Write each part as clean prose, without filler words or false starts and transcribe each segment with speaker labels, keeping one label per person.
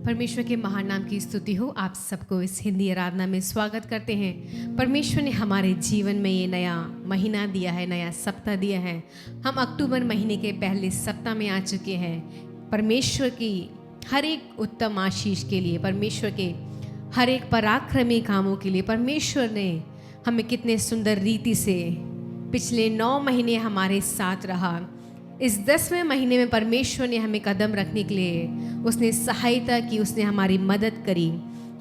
Speaker 1: परमेश्वर के महान नाम की स्तुति हो। आप सबको इस हिंदी आराधना में स्वागत करते हैं। परमेश्वर ने हमारे जीवन में ये नया महीना दिया है, नया सप्ताह दिया है। हम अक्टूबर महीने के पहले सप्ताह में आ चुके हैं। परमेश्वर की हर एक उत्तम आशीष के लिए, परमेश्वर के हर एक पराक्रमी कामों के लिए परमेश्वर ने हमें कितने सुंदर रीति से पिछले 9 महीने हमारे साथ रहा। इस 10वें महीने में परमेश्वर ने हमें कदम रखने के लिए उसने सहायता की, उसने हमारी मदद करी।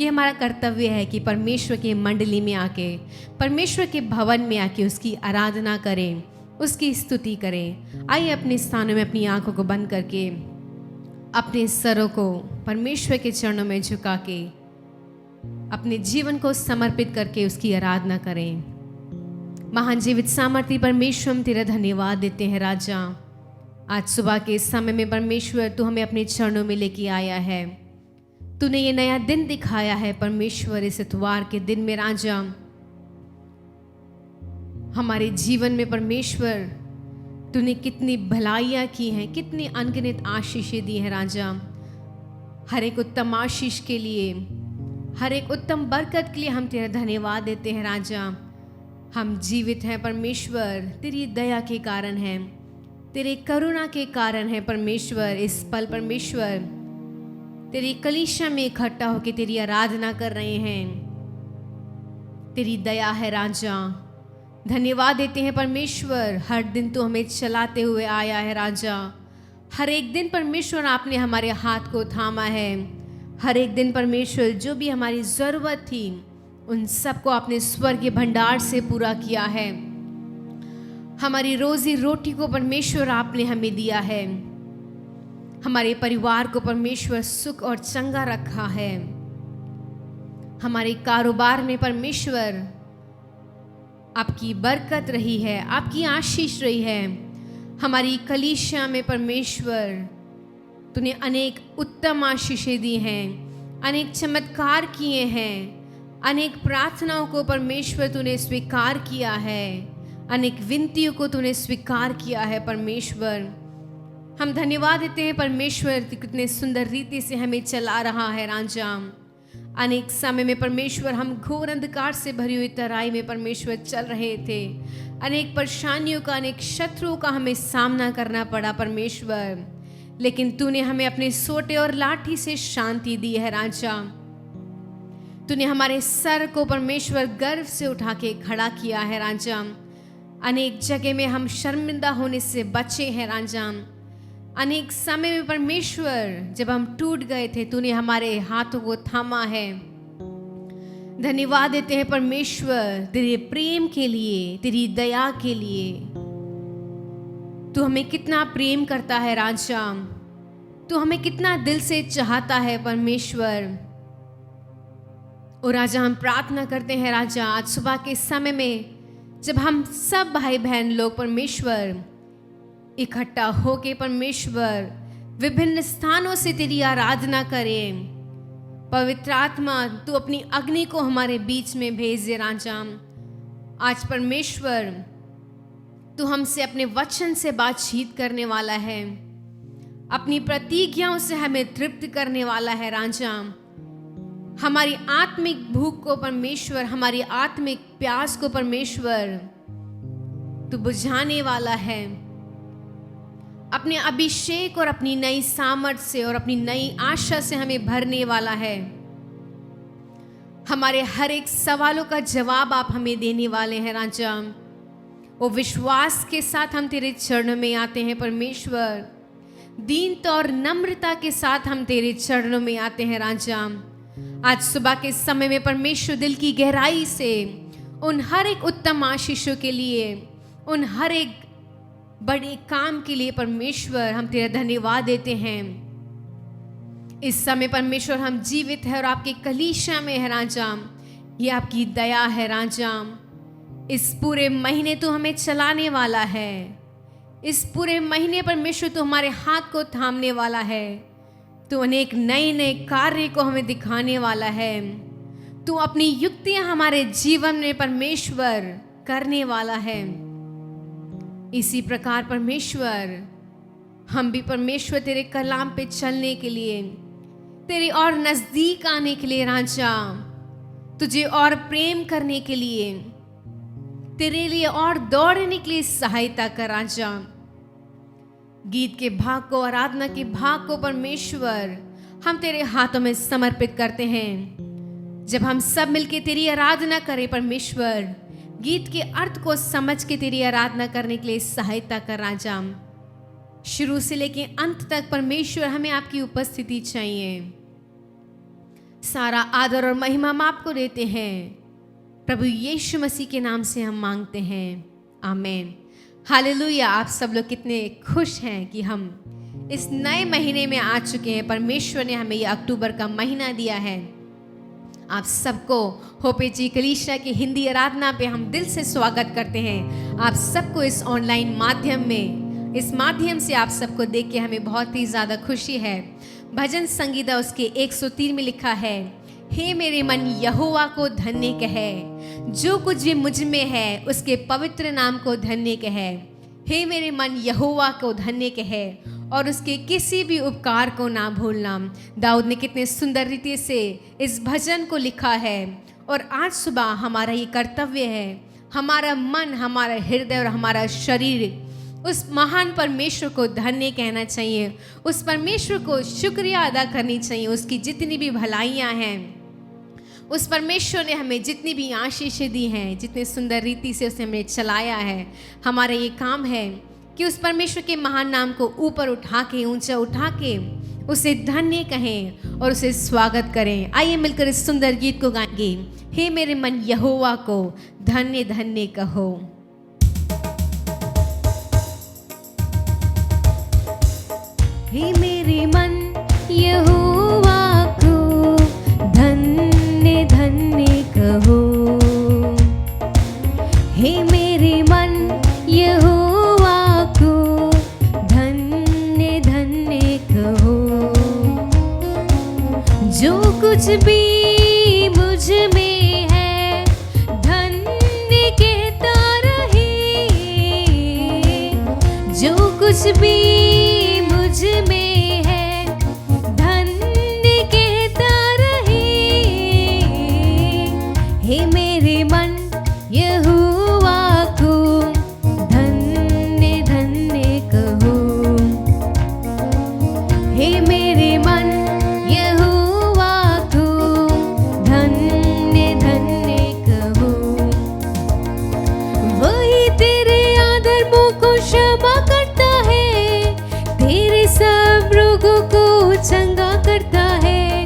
Speaker 1: ये हमारा कर्तव्य है कि परमेश्वर की मंडली में आके, परमेश्वर के भवन में आके उसकी आराधना करें, उसकी स्तुति करें। आइए अपने स्थानों में अपनी आंखों को बंद करके अपने सरों को परमेश्वर के चरणों में झुका के अपने जीवन को समर्पित करके उसकी आराधना करें। महान जीवित सामर्थ्य परमेश्वर, हम तेरा धन्यवाद देते हैं राजा। आज सुबह के समय में परमेश्वर तू हमें अपने चरणों में लेके आया है। तूने ये नया दिन दिखाया है परमेश्वर। इस इतवार के दिन में राजा हमारे जीवन में परमेश्वर तूने कितनी भलाइयाँ की हैं, कितनी अनगिनत आशीषें दी हैं राजा। हर एक उत्तम आशीष के लिए, हर एक उत्तम बरकत के लिए हम तेरा धन्यवाद देते हैं राजा। हम जीवित हैं परमेश्वर, तेरी दया के कारण हैं, तेरे करुणा के कारण है परमेश्वर। इस पल परमेश्वर तेरी कलीसिया में इकट्ठा होकर तेरी आराधना कर रहे हैं। तेरी दया है राजा। धन्यवाद देते हैं परमेश्वर। हर दिन तो हमें चलाते हुए आया है राजा। हर एक दिन परमेश्वर आपने हमारे हाथ को थामा है। हर एक दिन परमेश्वर जो भी हमारी ज़रूरत थी उन सबको आपने स्वर्गीय भंडार से पूरा किया है। हमारी रोजी रोटी को परमेश्वर आपने हमें दिया है। हमारे परिवार को परमेश्वर सुख और चंगा रखा है। हमारे कारोबार में परमेश्वर आपकी बरकत रही है, आपकी आशीष रही है। हमारी कलीसिया में परमेश्वर तूने अनेक उत्तम आशीषें दी हैं, अनेक चमत्कार किए हैं, अनेक प्रार्थनाओं को परमेश्वर तूने स्वीकार किया है, अनेक विनतियों को तूने स्वीकार किया है परमेश्वर। हम धन्यवाद देते हैं परमेश्वर, कितने सुंदर रीति से हमें चला रहा है राजा। अनेक समय में परमेश्वर हम घोर अंधकार से भरी हुई तराई में परमेश्वर चल रहे थे। अनेक परेशानियों का, अनेक शत्रुओं का हमें सामना करना पड़ा परमेश्वर, लेकिन तूने हमें अपने सोटे और लाठी से शांति दी है राजा। तूने हमारे सर को परमेश्वर गर्व से उठा के खड़ा किया है राजा। अनेक जगह में हम शर्मिंदा होने से बचे हैं राजा। अनेक समय में परमेश्वर जब हम टूट गए थे तूने हमारे हाथों को थामा है। धन्यवाद देते हैं परमेश्वर तेरे प्रेम के लिए, तेरी दया के लिए। तू हमें कितना प्रेम करता है राजा। तू हमें कितना दिल से चाहता है परमेश्वर। और राजा हम प्रार्थना करते हैं राजा, आज सुबह के समय में जब हम सब भाई बहन लोग परमेश्वर इकट्ठा होके परमेश्वर विभिन्न स्थानों से तेरी आराधना करें, पवित्र आत्मा तू अपनी अग्नि को हमारे बीच में भेज दे राजा। आज परमेश्वर तू हमसे अपने वचन से बातचीत करने वाला है, अपनी प्रतिज्ञाओं से हमें तृप्त करने वाला है राजा। हमारी आत्मिक भूख को परमेश्वर, हमारी आत्मिक प्यास को परमेश्वर तू बुझाने वाला है। अपने अभिषेक और अपनी नई सामर्थ्य से और अपनी नई आशा से हमें भरने वाला है। हमारे हर एक सवालों का जवाब आप हमें देने वाले हैं राजा। वो विश्वास के साथ हम तेरे चरणों में आते हैं परमेश्वर। दीनता और नम्रता के साथ हम तेरे चरणों में आते हैं राजा। आज सुबह के समय में परमेश्वर दिल की गहराई से उन हर एक उत्तम आशीषों के लिए, उन हर एक बड़े काम के लिए परमेश्वर हम तेरा धन्यवाद देते हैं। इस समय परमेश्वर हम जीवित है और आपके कलीसिया में है राजा। ये आपकी दया है राजा। इस पूरे महीने तू हमें चलाने वाला है। इस पूरे महीने परमेश्वर तू हमारे हाथ को थामने वाला है। तू अनेक नए नए कार्य को हमें दिखाने वाला है। तू अपनी युक्तियां हमारे जीवन में परमेश्वर करने वाला है। इसी प्रकार परमेश्वर हम भी परमेश्वर तेरे कलाम पे चलने के लिए, तेरे और नजदीक आने के लिए राजा, तुझे और प्रेम करने के लिए, तेरे लिए और दौड़ने के लिए सहायता कर राजा। गीत के भाग को, आराधना के भाग को परमेश्वर हम तेरे हाथों में समर्पित करते हैं। जब हम सब मिलके तेरी आराधना करें परमेश्वर, गीत के अर्थ को समझ के तेरी आराधना करने के लिए सहायता कर राजा। शुरू से लेके अंत तक परमेश्वर हमें आपकी उपस्थिति चाहिए। सारा आदर और महिमा हम आपको देते हैं। प्रभु यीशु मसीह के नाम से हम मांगते हैं, आमीन। हालेलुया। आप सब लोग कितने खुश हैं कि हम इस नए महीने में आ चुके हैं। परमेश्वर ने हमें ये अक्टूबर का महीना दिया है। आप सबको होपेजी कलीसिया की हिंदी आराधना पे हम दिल से स्वागत करते हैं। आप सबको इस ऑनलाइन माध्यम में, इस माध्यम से आप सबको देख के हमें बहुत ही ज़्यादा खुशी है। भजन संगीता उसके 103 में लिखा है, हे मेरे मन यहोवा को धन्य कहे, जो कुछ भी मुझ में है उसके पवित्र नाम को धन्य कहे। हे मेरे मन यहोवा को धन्य कहे और उसके किसी भी उपकार को ना भूलना। दाऊद ने कितने सुंदर रीति से इस भजन को लिखा है। और आज सुबह हमारा ये कर्तव्य है, हमारा मन, हमारा हृदय और हमारा शरीर उस महान परमेश्वर को धन्य कहना चाहिए। उस परमेश्वर को शुक्रिया अदा करनी चाहिए। उसकी जितनी भी भलाइयाँ हैं, उस परमेश्वर ने हमें जितनी भी आशीषें दी हैं, जितने सुंदर रीति से उसने हमें चलाया है, हमारा ये काम है कि उस परमेश्वर के महान नाम को ऊपर उठा के, ऊंचा उठा के उसे धन्य कहें और उसे स्वागत करें। आइए मिलकर इस सुंदर गीत को गाएंगे। हे मेरे मन यहोवा को धन्य धन्य कहो। हे मेरे मन यहोवा को धन्य धन्य कहो। हे मेरे मन यहोवा को धन्य धन्य कहो। जो कुछ भी मुझ में है धन्य कहता रहे। जो कुछ भी मुझ में है धन्य कहता रहे। हे मेरे मन यहोवा को धन्य धन्य कहो। हे मेरे मन यहोवा को धन्य धन्य कहो। वही तेरे अधर्मों को क्षमा करता है, तेरे सब रोगों को चंगा करता है।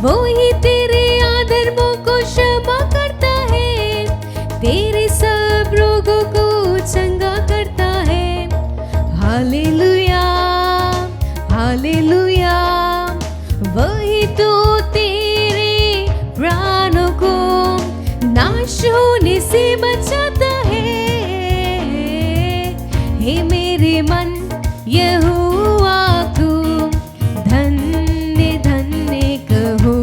Speaker 1: वही तेरे अधर्मों को क्षमा करता है, तेरे सब रोगों को चंगा करता है। Hallelujah hallelujah. वही तो तेरे प्राणों को नाश होने से बचाता है। हे मेरे मन यहोवा को धन्य धन्य कहो।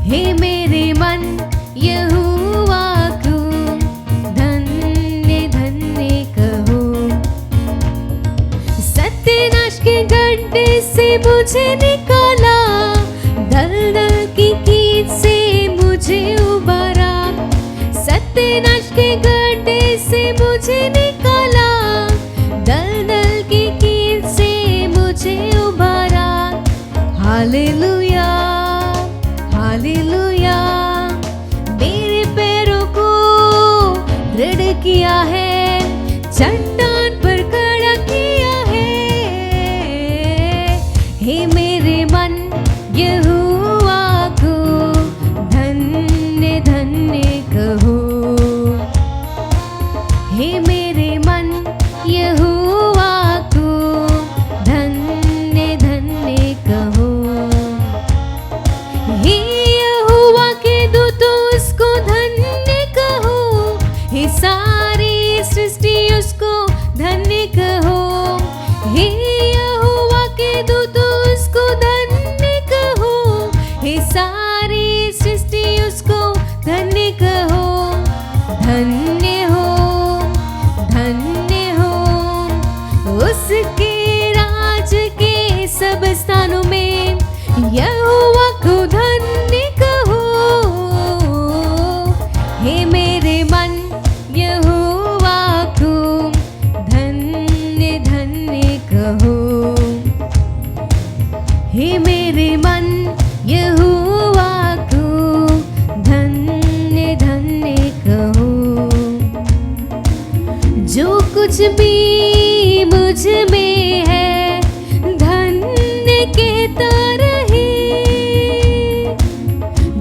Speaker 1: हे मेरे मन यहोवा को धन्य धन्य कहो। सत्यानाश के गड्ढे से मुझे निकाला, दलदल की कीच से मुझे उबारा। सत्यानाश के गड्ढे से मुझे निकाला, दलदल की कीच से मुझे उबारा। Hallelujah hallelujah. मेरे पैरों को दृढ़ किया है, चट्टान पर खड़ा किया है। हे मेरे भी मुझ में है, धन्य कहता रहे।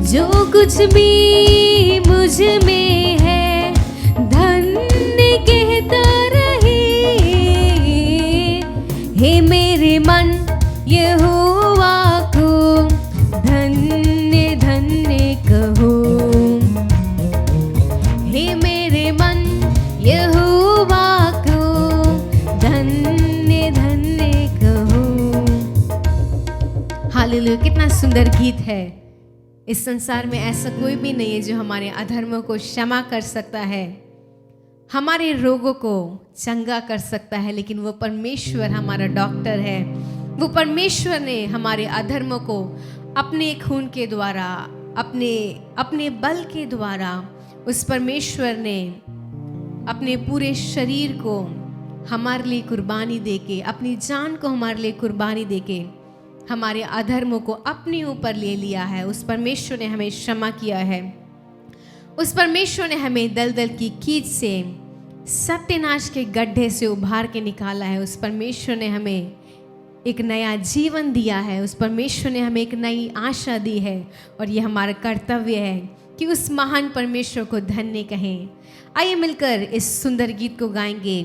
Speaker 1: जो कुछ भी मुझ में है, धन्य कहता रहे। हे मेरे मन यहोवा को धन्य धन्य कहो। हे मेरे मन यहोवा को धन्य धन्य कहो। हालेलुया, कितना सुंदर गीत है। इस संसार में ऐसा कोई भी नहीं है जो हमारे अधर्मों को क्षमा कर सकता है, हमारे रोगों को चंगा कर सकता है, लेकिन वो परमेश्वर हमारा डॉक्टर है। वो परमेश्वर ने हमारे अधर्मों को अपने खून के द्वारा, अपने बल के द्वारा, उस परमेश्वर ने अपने पूरे शरीर को हमारे लिए कुर्बानी देके, अपनी जान को हमारे लिए कुर्बानी देके हमारे अधर्मों को अपने ऊपर ले लिया है। उस परमेश्वर ने हमें क्षमा किया है। उस परमेश्वर ने हमें दलदल की कीच से, सत्यानाश के गड्ढे से उभार के निकाला है। उस परमेश्वर ने हमें एक नया जीवन दिया है। उस परमेश्वर ने हमें एक नई आशा दी है, और ये हमारा कर्तव्य है कि उस महान परमेश्वर को धन्य कहें। आइए मिलकर इस सुंदर गीत को गाएंगे।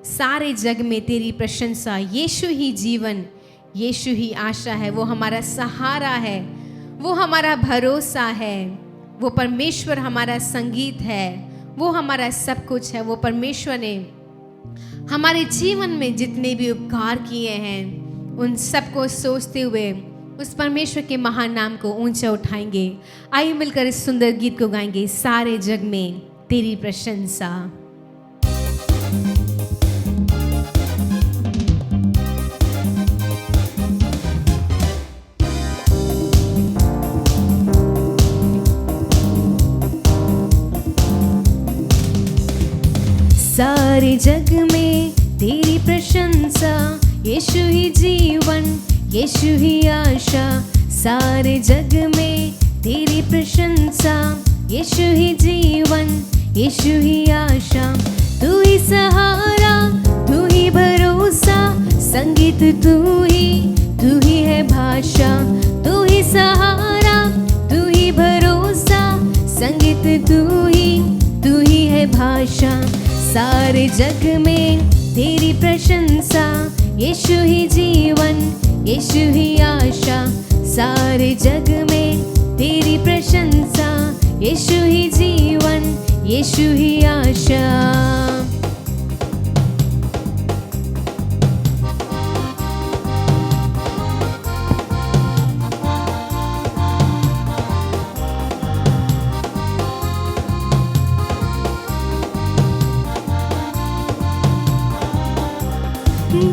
Speaker 1: सारे जग में तेरी प्रशंसा, यीशु ही जीवन, यीशु ही आशा है। वो हमारा सहारा है, वो हमारा भरोसा है, वो परमेश्वर हमारा संगीत है, वो हमारा सब कुछ है। वो परमेश्वर ने हमारे जीवन में जितने भी उपकार किए हैं, उन सब को सोचते हुए उस परमेश्वर के महान नाम को ऊंचा उठाएंगे। आइए मिलकर इस सुंदर गीत को गाएंगे। सारे जग में तेरी प्रशंसा। सारे जग में तेरी प्रशंसा, यीशु ही जीवन, यीशु ही आशा। सारे जग में तेरी प्रशंसा, यीशु ही जीवन, यीशु ही आशा। तू ही सहारा, तू ही भरोसा, संगीत तू ही है भाषा। तू ही सहारा, तू ही भरोसा, संगीत तू ही है भाषा। सारे जग में तेरी प्रशंसा, यीशु ही जीवन, यीशु ही आशा। सारे जग में तेरी प्रशंसा, यीशु ही जीवन, यीशु ही आशा।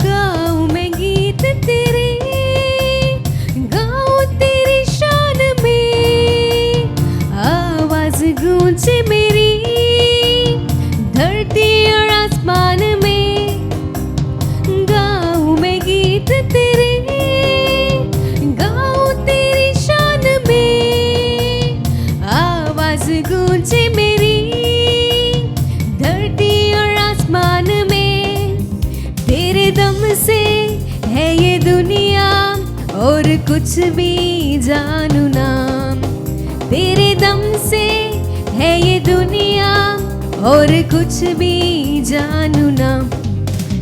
Speaker 1: गाऊं मैं गीत तेरे, गाऊं तेरी शान में, आवाज गूंजे मेरी धरती और आसमान में। गाऊं मैं गीत तेरे, गाऊं तेरी शान में, आवाज गूंजे मेरी धरती और आसमान में। तेरे दम से है ये दुनिया और कुछ भी जानू ना। तेरे दम से है ये दुनिया और कुछ भी जानू ना।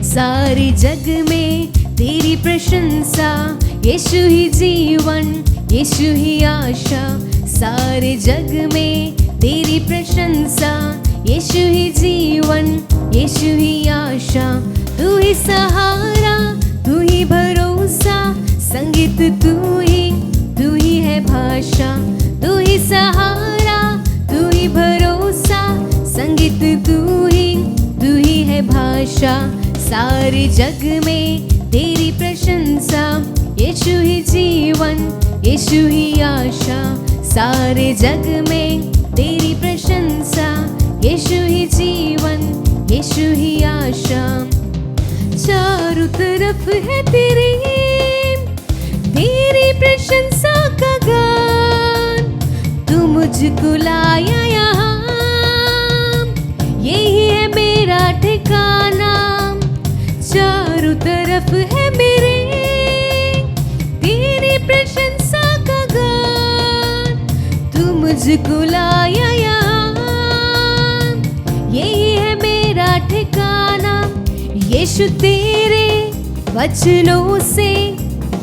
Speaker 1: सारे जग में तेरी प्रशंसा, यीशु ही जीवन, यीशु ही आशा। सारे जग में तेरी प्रशंसा, यीशु ही जीवन, यीशु ही आशा। तू ही सहारा, तू ही भरोसा, संगीत तू ही है भाषा। तू ही सहारा, तू ही भरोसा, संगीत तू ही है भाषा। सारे जग में तेरी प्रशंसा, यीशु ही जीवन, यीशु ही आशा। सारे जग में तेरी प्रशंसा, यीशु ही जीवन, यीशु ही आशा। चारों तरफ है तेरी प्रशंसा का गान। तू मुझको लाया यहाँ, यही है मेरा ठिकाना। चारों तरफ है मेरे तेरी प्रशंसा का गान, तू मुझको लाया यहाँ, यही है मेरा ठिकाना। यीशु तेरे वचनों से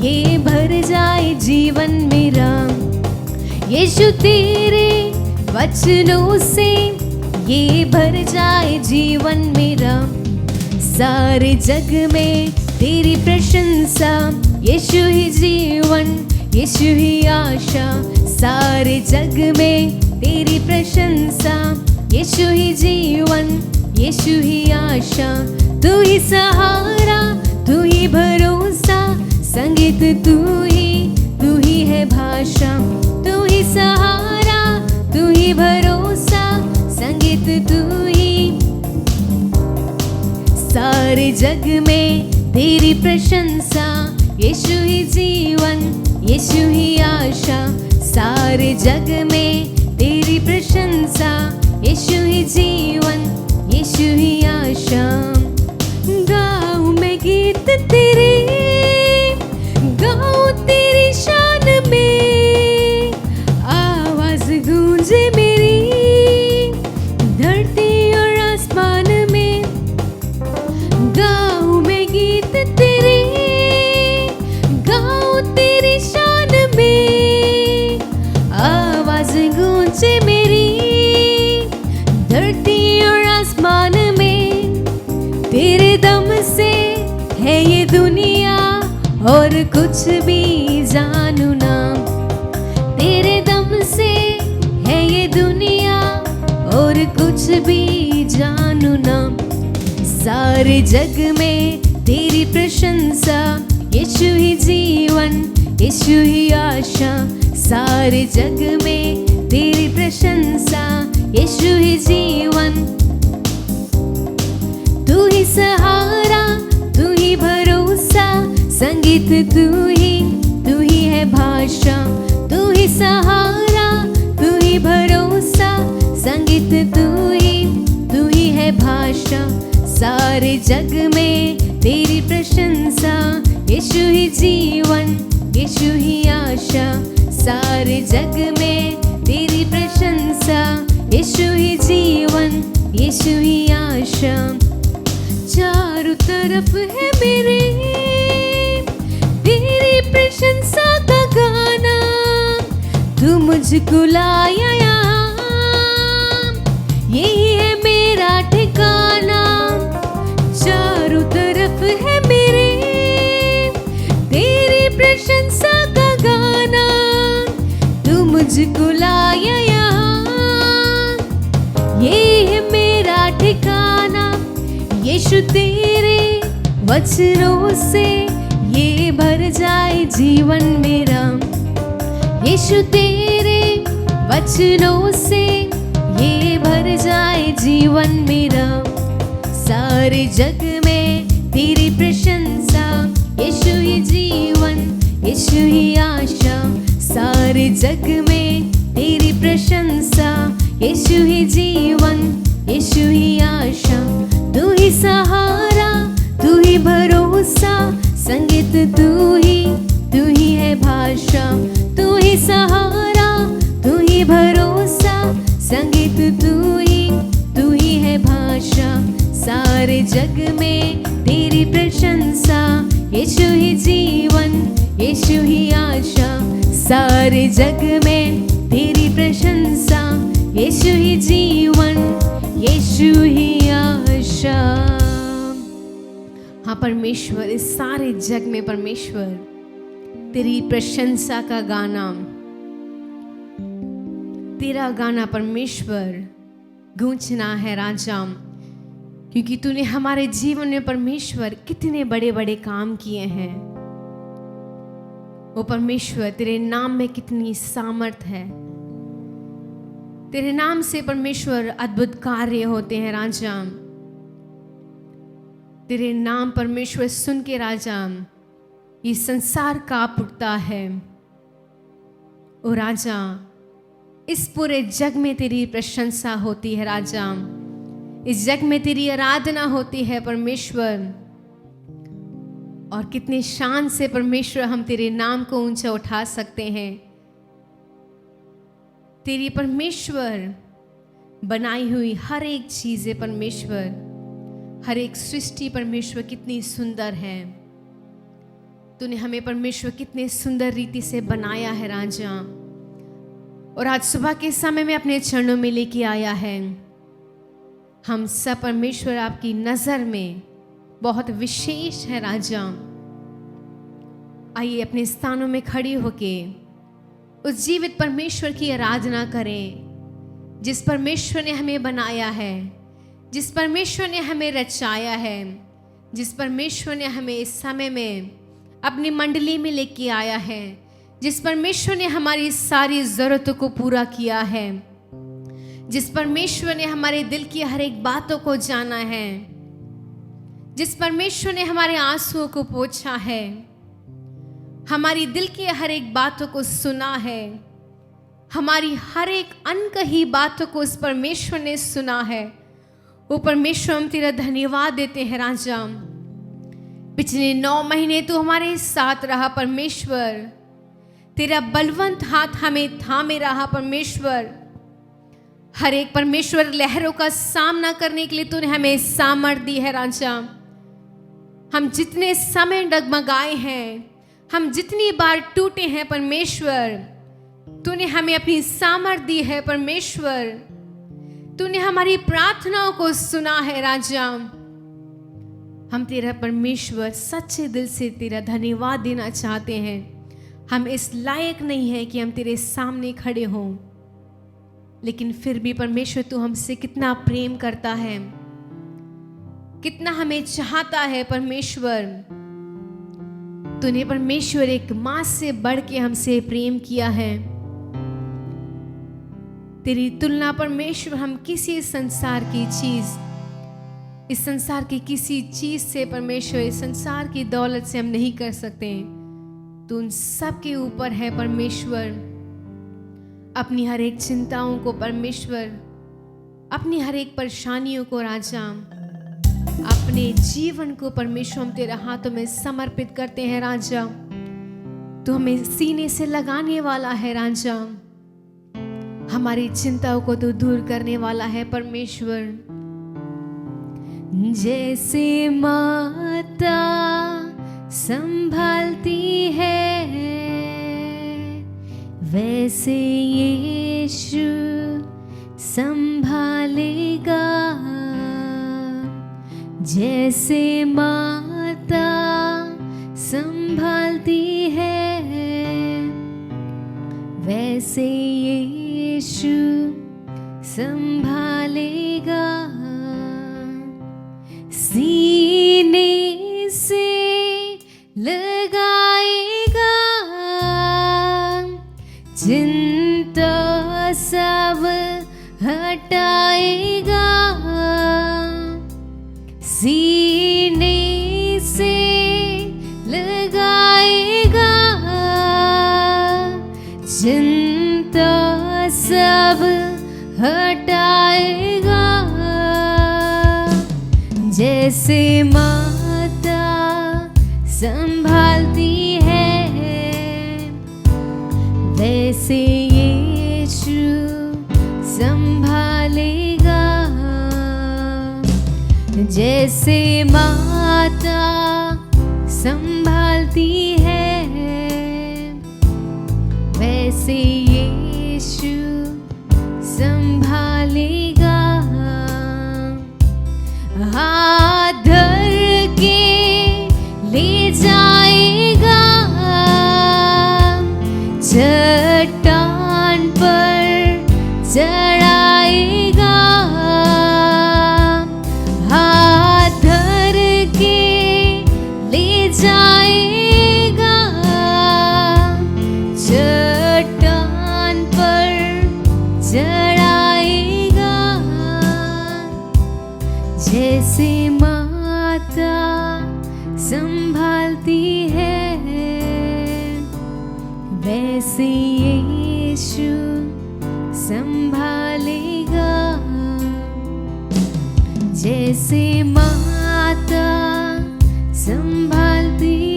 Speaker 1: ये भर जाए जीवन मेरा, यीशु तेरे वचनों से ये भर जाए जीवन मेरा। सारे जग में तेरी प्रशंसा, यीशु ही जीवन, यीशु ही आशा। सारे जग में तेरी प्रशंसा, यीशु ही जीवन, यीशु ही आशा। तू ही सहारा, तू ही भरोसा, संगीत तू ही है भाषा। तू ही सहारा, तू ही भरोसा, संगीत तू ही। सारे जग में तेरी प्रशंसा, यीशु ही जीवन, यीशु ही आशा। सारे जग में तेरी प्रशंसा, यीशु ही जीवन, यीशु ही आशा। गाऊं मैं गीत तेरे, गाऊं तेरी शान में, आवाज गूंजे मेरी धरती और आसमान में। गाऊं मैं गीत तेरे, गाऊं तेरी शान में, आवाज गूंजे मेरी धरती और आसमान में। तेरे दम से है ये दुनिया और कुछ भी जानू ना, तेरे दम से है ये दुनिया और कुछ भी जानू ना। सारे जग में तेरी प्रशंसा, यीशु ही जीवन, यीशु ही आशा। सारे जग में तेरी प्रशंसा, यीशु ही जीवन, तू ही सहारा, तू ही भरोसा, संगीत तू ही है भाषा। तू ही सहारा, तू ही भरोसा, संगीत तू ही है भाषा। सारे जग में तेरी प्रशंसा, यीशु ही जीवन, यीशु ही आशा। सारे जग में तेरी प्रशंसा, यीशु ही जीवन, यीशु ही आशा। चारों तरफ है मेरे तेरी प्रशंसा का गाना, तू मुझको लाया यहाँ, यही है मेरा ठिकाना। चारों तरफ है मेरे तेरी प्रशंसा का गाना, तू मुझको लाया यहाँ, यही है मेरा ठिकाना। यीशु तेरे वचनों से ये भर जाए जीवन मेरा, यीशु तेरे वचनों से ये भर जाए जीवन मेरा। सारे जग में तेरी प्रशंसा, यीशु ही जीवन, यीशु ही आशा। सारे जग में तेरी प्रशंसा, यीशु ही जीवन, यीशु ही आशा। तू ही सहारा, तू ही भरोसा, संगीत तू ही है भाषा। तू ही सहारा, तू ही भरोसा, संगीत तू ही है भाषा। सारे जग में तेरी प्रशंसा, यीशु ही जीवन, यीशु ही आशा। सारे जग में तेरी प्रशंसा, यीशु ही जीवन, यीशु ही आशा। हाँ परमेश्वर, इस सारे जग में परमेश्वर तेरी प्रशंसा का गाना, तेरा गाना परमेश्वर गूंजना है राजा, क्योंकि तूने हमारे जीवन में परमेश्वर कितने बड़े बड़े काम किए हैं। वो परमेश्वर तेरे नाम में कितनी सामर्थ है, तेरे नाम से परमेश्वर अद्भुत कार्य होते हैं राजा। तेरे नाम परमेश्वर सुन के राजा ये संसार कांप उठता है। ओ राजा, इस पूरे जग में तेरी प्रशंसा होती है राजा, इस जग में तेरी आराधना होती है परमेश्वर। और कितने शान से परमेश्वर हम तेरे नाम को ऊंचा उठा सकते हैं। तेरी परमेश्वर बनाई हुई हर एक चीज़ें परमेश्वर, हर एक सृष्टि परमेश्वर कितनी सुंदर है। तूने हमें परमेश्वर कितने सुंदर रीति से बनाया है राजा, और आज सुबह के समय में अपने चरणों में लेके आया है। हम सब परमेश्वर आपकी नज़र में बहुत विशेष है राजा। आइए अपने स्थानों में खड़ी होके उस जीवित परमेश्वर की आराधना करें, जिस परमेश्वर ने हमें बनाया है, जिस परमेश्वर ने हमें रचाया है, जिस परमेश्वर ने हमें इस समय में अपनी मंडली में लेके आया है, जिस परमेश्वर ने हमारी सारी ज़रूरतों को पूरा किया है, जिस परमेश्वर ने हमारे दिल की हर एक बातों को जाना है, जिस परमेश्वर ने हमारे आंसुओं को पोंछा है, हमारी दिल की हर एक बातों को सुना है, हमारी हर एक अनकही बातों को उस परमेश्वर ने सुना है। वो परमेश्वर हम तेरा धन्यवाद देते हैं राजा। पिछले 9 महीने तू हमारे साथ रहा परमेश्वर, तेरा बलवंत हाथ हमें थामे रहा परमेश्वर। हर एक परमेश्वर लहरों का सामना करने के लिए तूने हमें सामर्थ दी है राजा। हम जितने समय डगमगाए हैं, हम जितनी बार टूटे हैं परमेश्वर, तूने हमें अपनी सामर्थ दी है परमेश्वर। तूने हमारी प्रार्थनाओं को सुना है राजा। हम तेरा परमेश्वर सच्चे दिल से तेरा धन्यवाद देना चाहते हैं। हम इस लायक नहीं है कि हम तेरे सामने खड़े हों, लेकिन फिर भी परमेश्वर तू हमसे कितना प्रेम करता है, कितना हमें चाहता है परमेश्वर। तूने परमेश्वर एक माँ से बढ़ के हमसे प्रेम किया है। तेरी तुलना परमेश्वर हम किसी संसार की चीज, इस संसार की किसी चीज से परमेश्वर, इस संसार की दौलत से हम नहीं कर सकते। तू उन सब के ऊपर है परमेश्वर। अपनी हर एक चिंताओं को परमेश्वर, अपनी हर एक परेशानियों को राजा, अपने जीवन को परमेश्वर हम तेरे हाथों में समर्पित करते हैं राजा। तू हमें सीने से लगाने वाला है राजा, हमारी चिंताओं को तू दूर करने वाला है परमेश्वर। जैसे माता संभालती है, वैसे यीशु संभालेगा। जैसे माता संभालती है, वैसे यीशु संभालेगा। सीने से लगाएगा, चिंता सब हटाएगा। सीने से लगाएगा, चिंता सब हटाएगा। जैसे माता संभालती है, वैसे यीशु संभालेगा। जैसे माता संभालती है, वैसे यीशु संभालेगा। हाथ धर के ले जाएगा, चट्टान पर चढ़ाएगा। हाथ धर के ले जाएगा, चट्टान पर चढ़ाएगा। जैसे माता संभालती है, वैसे यीशु संभालेगा। जैसे माता संभालती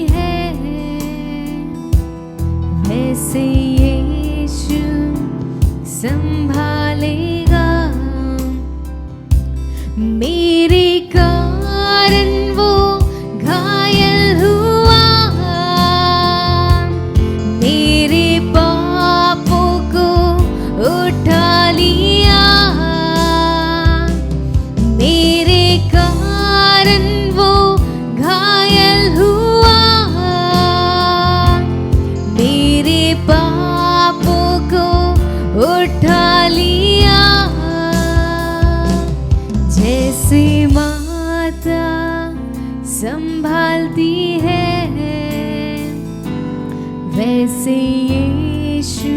Speaker 1: संभालती है, वैसे यीशु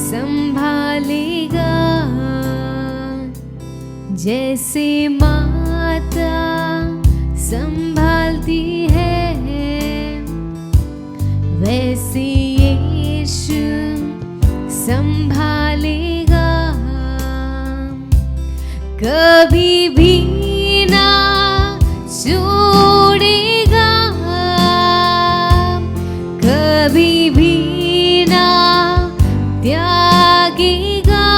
Speaker 1: संभालेगा। जैसे माता संभालती है, वैसे यीशु संभालेगा। कभी भी ना छोड़ेगा, कभी भी ना त्यागेगा,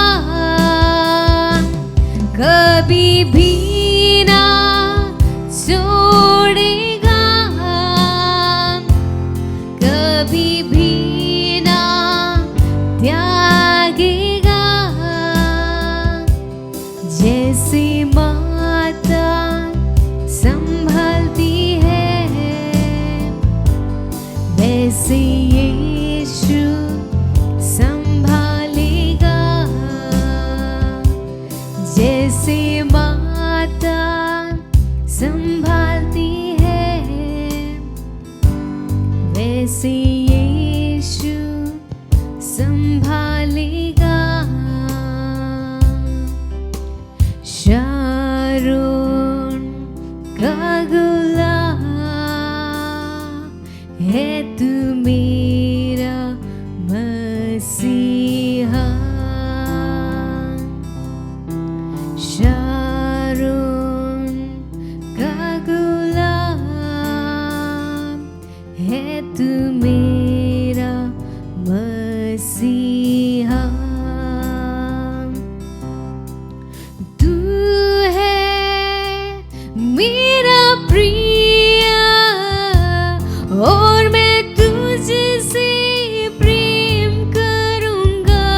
Speaker 1: कभी भी ना छोड़ेगा, कभी भी ना त्यागेगा। जैसे माता संभालती है, वैसे यीशु संभालेगा। जैसे माता संभालती है, वैसे यीशु संभालेगा। शारोन का गुलाब है तू मेरा मसीहा। शारोन का गुलाब है तू मेरा मसीहा। तू है मेरा प्रिय और मैं तुझसे प्रेम करूंगा।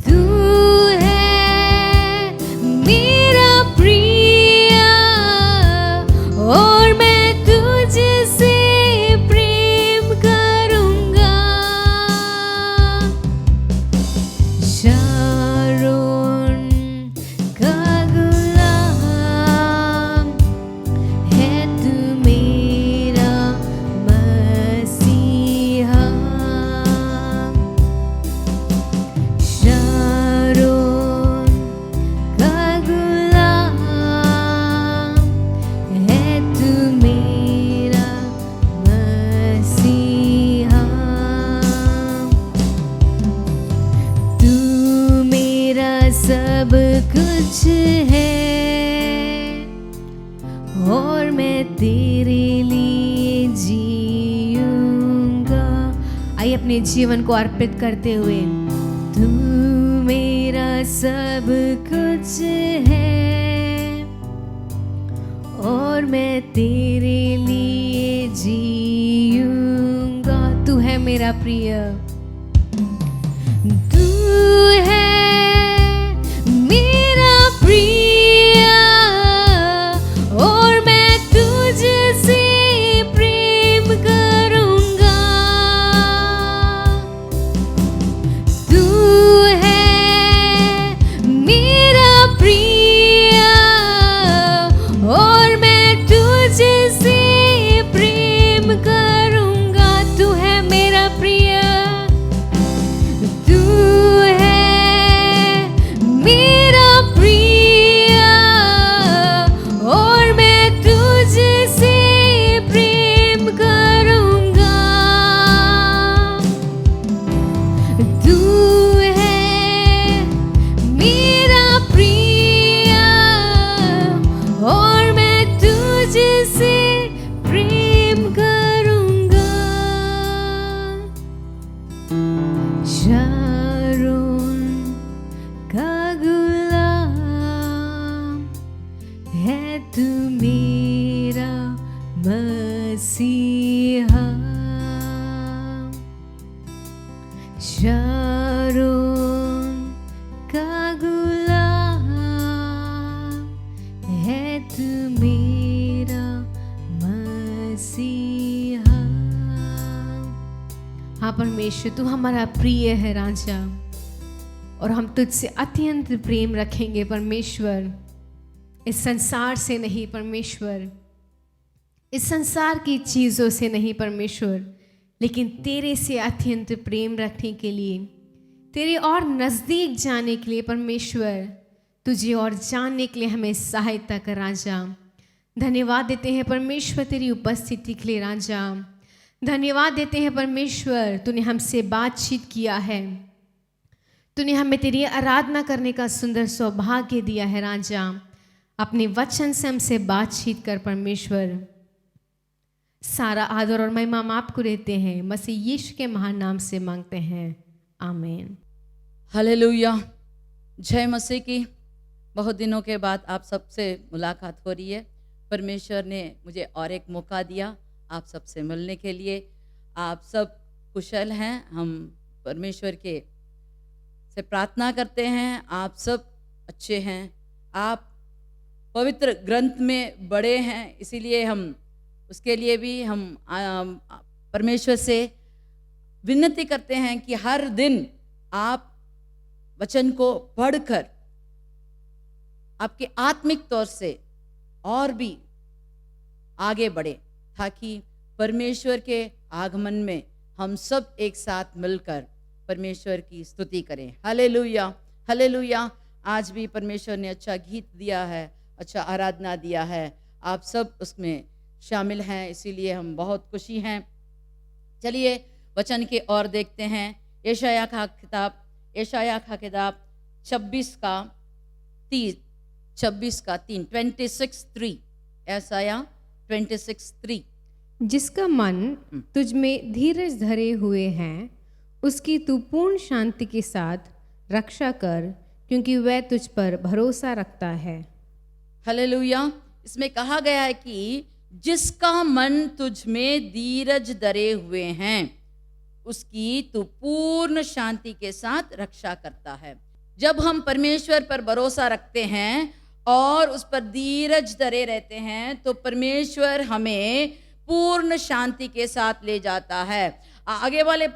Speaker 1: तू है मेरा प्रिय और मैं तुझसे प्रेम करूंगा। शारोन का गुलाम है तू मेरा मसीहा। शारोन का गुलाम है तू मेरा मसीहा। तू मेरा सब कुछ है और मैं तेरे लिए जीऊंगा। आइए अपने जीवन को अर्पित करते हुए, तू मेरा सब कुछ है और मैं तेरे लिए जीऊंगा। तू है मेरा प्रिय, तू है मेरा प्रिय और मैं तुझसे प्रेम करूंगा। तू है मेरा प्रिय और मैं तुझसे प्रेम करूंगा। तू है मेरा प्रिय, तू है मेरा प्रिय और मैं तुझसे प्रेम करूंगा। तू है मेरा प्रिय और मैं तुझसे प्रेम करूंगा। शारोन का गुलाम है तू मेरा मसीहा। शारोन का गुलाम है तू मेरा मसीहा। हाँ परमेश्वर, तू हमारा प्रिय है राजा, और हम तुझसे अत्यंत प्रेम रखेंगे परमेश्वर। इस संसार से नहीं परमेश्वर, इस संसार की चीज़ों से नहीं परमेश्वर, लेकिन तेरे से अत्यंत प्रेम रखने के लिए, तेरे और नज़दीक जाने के लिए परमेश्वर, तुझे और जानने के लिए हमें सहायता कर राजा। धन्यवाद देते हैं परमेश्वर तेरी उपस्थिति के लिए राजा। धन्यवाद देते हैं परमेश्वर, तूने हमसे बातचीत किया है, तूने हमें तेरी आराधना करने का सुंदर सौभाग्य दिया है राजा। अपने वचन से हमसे बातचीत कर परमेश्वर। सारा आदर और महिमा हम आपको देते हैं, मसीह यीशु के महान नाम से मांगते हैं, आमीन।
Speaker 2: हालेलुया, जय मसीह की। बहुत दिनों के बाद आप सबसे मुलाकात हो रही है। परमेश्वर ने मुझे और एक मौका दिया आप सबसे मिलने के लिए। आप सब कुशल हैं? हम परमेश्वर के से प्रार्थना करते हैं आप सब अच्छे हैं। आप पवित्र ग्रंथ में बड़े हैं, इसीलिए हम उसके लिए भी हम परमेश्वर से विनती करते हैं कि हर दिन आप वचन को पढ़कर आपके आत्मिक तौर से और भी आगे बढ़े, ताकि परमेश्वर के आगमन में हम सब एक साथ मिलकर परमेश्वर की स्तुति करें। Hallelujah, hallelujah. आज भी परमेश्वर ने अच्छा गीत दिया है, अच्छा आराधना दिया है, आप सब उसमें शामिल हैं, इसीलिए हम बहुत खुशी हैं। चलिए वचन की ओर देखते हैं। यशायाह का किताब 26 का 3 26:3 यशायाह 26:3।
Speaker 1: जिसका मन तुझ में धीरज धरे हुए हैं, उसकी तू पूर्ण शांति के साथ रक्षा कर, क्योंकि वह तुझ पर भरोसा रखता है।
Speaker 2: हालेलुया। इसमें कहा गया है कि जिसका मन तुझ में धीरज धरे हुए हैं, उसकी तू पूर्ण शांति के साथ रक्षा करता है। जब हम परमेश्वर पर भरोसा रखते हैं और उस पर धीरज धरे रहते हैं, तो परमेश्वर हमें पूर्ण शांति के साथ ले जाता है। आगे वाले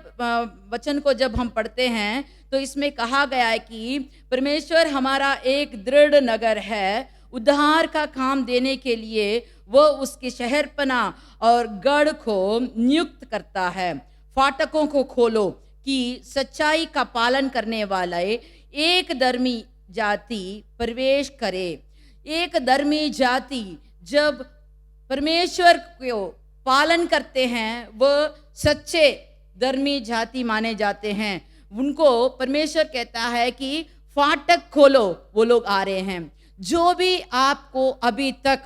Speaker 2: वचन को जब हम पढ़ते हैं तो इसमें कहा गया है कि परमेश्वर हमारा एक दृढ़ नगर है, उद्धार का काम देने के लिए वो उसके शहरपना और गढ़ को नियुक्त करता है। फाटकों को खोलो कि सच्चाई का पालन करने वाले एक धर्मी जाति प्रवेश करे। एक धर्मी जाति जब परमेश्वर को पालन करते हैं, वो सच्चे धर्मी जाति माने जाते हैं। उनको परमेश्वर कहता है कि फाटक खोलो, वो लोग आ रहे हैं। जो भी आपको अभी तक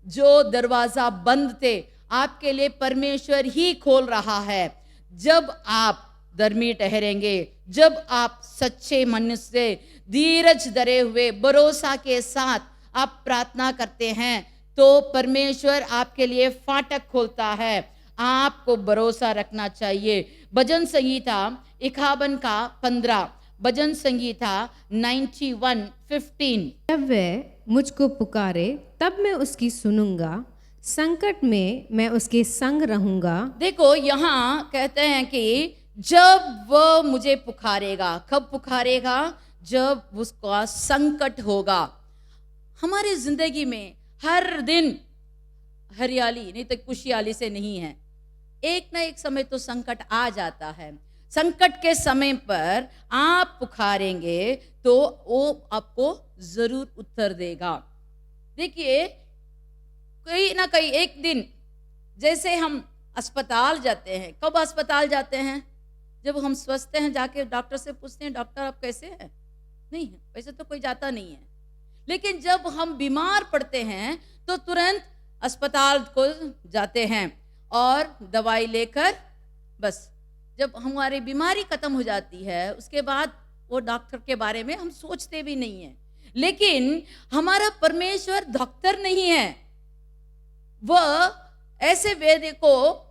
Speaker 2: जो दरवाजा बंद थे, आपके लिए परमेश्वर ही खोल रहा है। जब आप धर्मी ठहरेंगे, जब आप सच्चे मन से धीरज धरे हुए भरोसा के साथ आप प्रार्थना करते हैं, तो परमेश्वर आपके लिए फाटक खोलता है। आपको भरोसा रखना चाहिए। भजन संगीता 51 का 15, भजन संगीता 91:15।
Speaker 1: जब वह मुझको पुकारे तब मैं उसकी सुनूंगा, संकट में मैं उसके संग रहूंगा।
Speaker 2: देखो यहाँ कहते हैं कि जब वह मुझे पुकारेगा, कब पुकारेगा? जब उसका संकट होगा। हमारी जिंदगी में हर दिन हरियाली नहीं तो खुशहाली से नहीं है। एक ना एक समय तो संकट आ जाता है। संकट के समय पर आप पुकारेंगे तो वो आपको जरूर उत्तर देगा। देखिए, कहीं ना कहीं एक दिन, जैसे हम अस्पताल जाते हैं। कब अस्पताल जाते हैं? जब हम स्वस्थ हैं, जाके डॉक्टर से पूछते हैं, डॉक्टर आप कैसे हैं? नहीं, वैसे तो कोई जाता नहीं है। लेकिन जब हम बीमार पड़ते हैं तो तुरंत अस्पताल को जाते हैं और दवाई लेकर, बस जब हमारी बीमारी खत्म हो जाती है, उसके बाद वो डॉक्टर के बारे में हम सोचते भी नहीं है। लेकिन हमारा परमेश्वर डॉक्टर नहीं है। वह ऐसे वेद को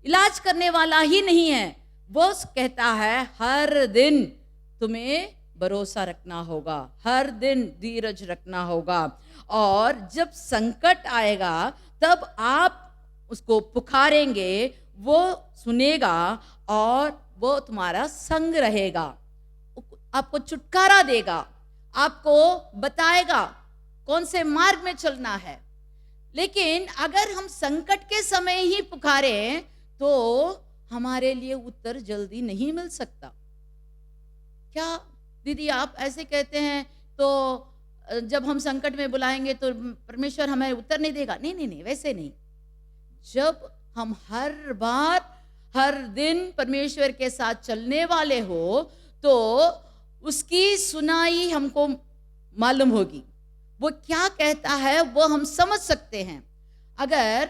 Speaker 2: इलाज करने वाला ही नहीं है। वो कहता है हर दिन तुम्हें भरोसा रखना होगा, हर दिन धीरज रखना होगा, और जब संकट आएगा तब आप उसको पुकारेंगे, वो सुनेगा और वो तुम्हारा संग रहेगा, आपको छुटकारा देगा, आपको बताएगा कौन से मार्ग में चलना है। लेकिन अगर हम संकट के समय ही पुकारें तो हमारे लिए उत्तर जल्दी नहीं मिल सकता। क्या दीदी आप ऐसे कहते हैं तो जब हम संकट में बुलाएंगे तो परमेश्वर हमें उत्तर नहीं देगा? नहीं नहीं नहीं, वैसे नहीं। जब हम हर बार हर दिन परमेश्वर के साथ चलने वाले हो तो उसकी सुनाई हमको मालूम होगी, वो क्या कहता है वो हम समझ सकते हैं। अगर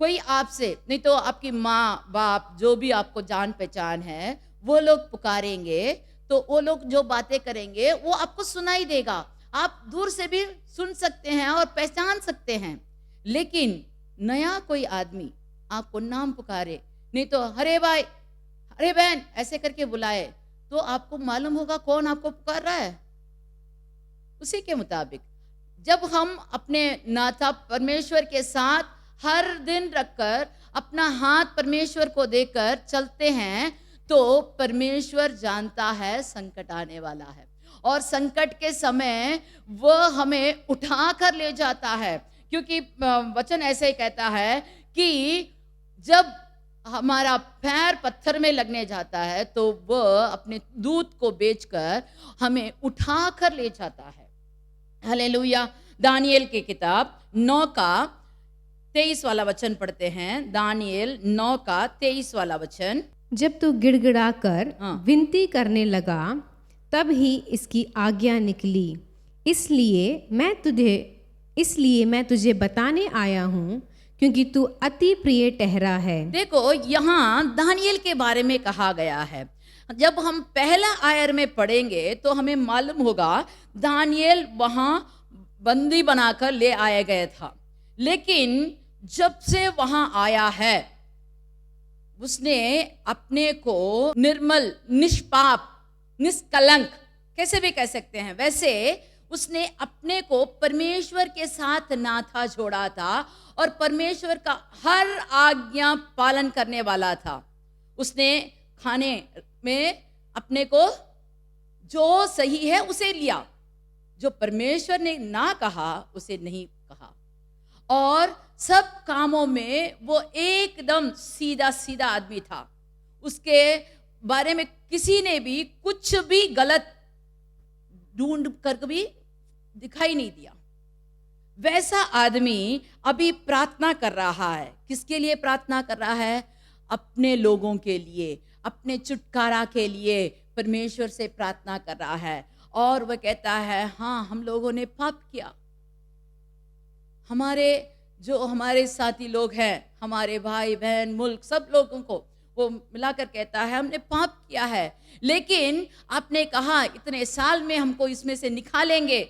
Speaker 2: कोई आपसे, नहीं तो आपकी माँ बाप जो भी आपको जान पहचान है, वो लोग पुकारेंगे तो वो लोग जो बातें करेंगे वो आपको सुनाई देगा, आप दूर से भी सुन सकते हैं और पहचान सकते हैं। लेकिन नया कोई आदमी आपको नाम पुकारे, नहीं तो अरे भाई अरे बहन ऐसे करके बुलाए, तो आपको मालूम होगा कौन आपको पुकार रहा है। उसी के मुताबिक जब हम अपने नाता परमेश्वर के साथ हर दिन रखकर अपना हाथ परमेश्वर को देकर चलते हैं तो परमेश्वर जानता है संकट आने वाला है, और संकट के समय वह हमें उठा कर ले जाता है। क्योंकि वचन ऐसे ही कहता है कि जब हमारा पैर पत्थर में लगने जाता है तो वह अपने दूत को बेचकर हमें उठा कर ले जाता है। हालेलुया। दानियेल की किताब 9 का 23 वाला वचन पढ़ते हैं। दानियेल 9 का 23 वाला वचन।
Speaker 1: जब तू गिड़गिड़ा कर
Speaker 2: हाँ।
Speaker 1: विनती करने लगा तब ही इसकी आज्ञा निकली, इसलिए मैं तुझे बताने आया हूँ, क्योंकि तू अति प्रिय ठहरा है।
Speaker 2: देखो यहाँ दानियेल के बारे में कहा गया है। जब हम पहला आयर में पढ़ेंगे तो हमें मालूम होगा दानियेल वहाँ बंदी बनाकर ले आया गया था, लेकिन जब से वहाँ आया है उसने अपने को निर्मल, निष्पाप, निष्कलंक कैसे भी कह सकते हैं, वैसे उसने अपने को परमेश्वर के साथ नाता जोड़ा था और परमेश्वर का हर आज्ञा पालन करने वाला था। उसने खाने में अपने को जो सही है उसे लिया, जो परमेश्वर ने ना कहा उसे नहीं कहा, और सब कामों में वो एकदम सीधा सीधा आदमी था। उसके बारे में किसी ने भी कुछ भी गलत ढूंढ कर भी दिखाई नहीं दिया। वैसा आदमी अभी प्रार्थना कर रहा है। किसके लिए प्रार्थना कर रहा है? अपने लोगों के लिए, अपने छुटकारा के लिए परमेश्वर से प्रार्थना कर रहा है। और वह कहता है हाँ, हम लोगों ने पाप किया। हमारे साथी लोग हैं, हमारे भाई बहन, मुल्क, सब लोगों को वो मिलाकर कहता है हमने पाप किया है, लेकिन आपने कहा इतने साल में हमको इसमें से निकालेंगे,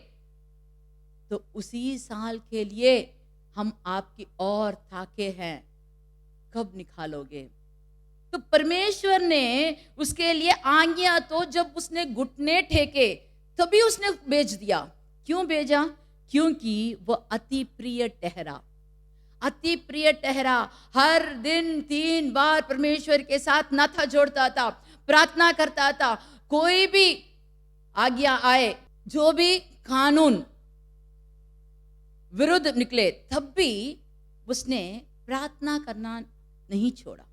Speaker 2: तो उसी साल के लिए हम आपकी ओर ताके हैं, कब निकालोगे? तो परमेश्वर ने उसके लिए आज्ञा तो जब उसने घुटने टेके तभी उसने भेज दिया। क्यों भेजा? क्योंकि वह अति प्रिय ठहरा। अति प्रिय ठहरा। हर दिन 3 बार परमेश्वर के साथ नाता जोड़ता था, प्रार्थना करता था। कोई भी आज्ञा आए, जो भी कानून विरुद्ध निकले, तब भी उसने प्रार्थना करना नहीं छोड़ा,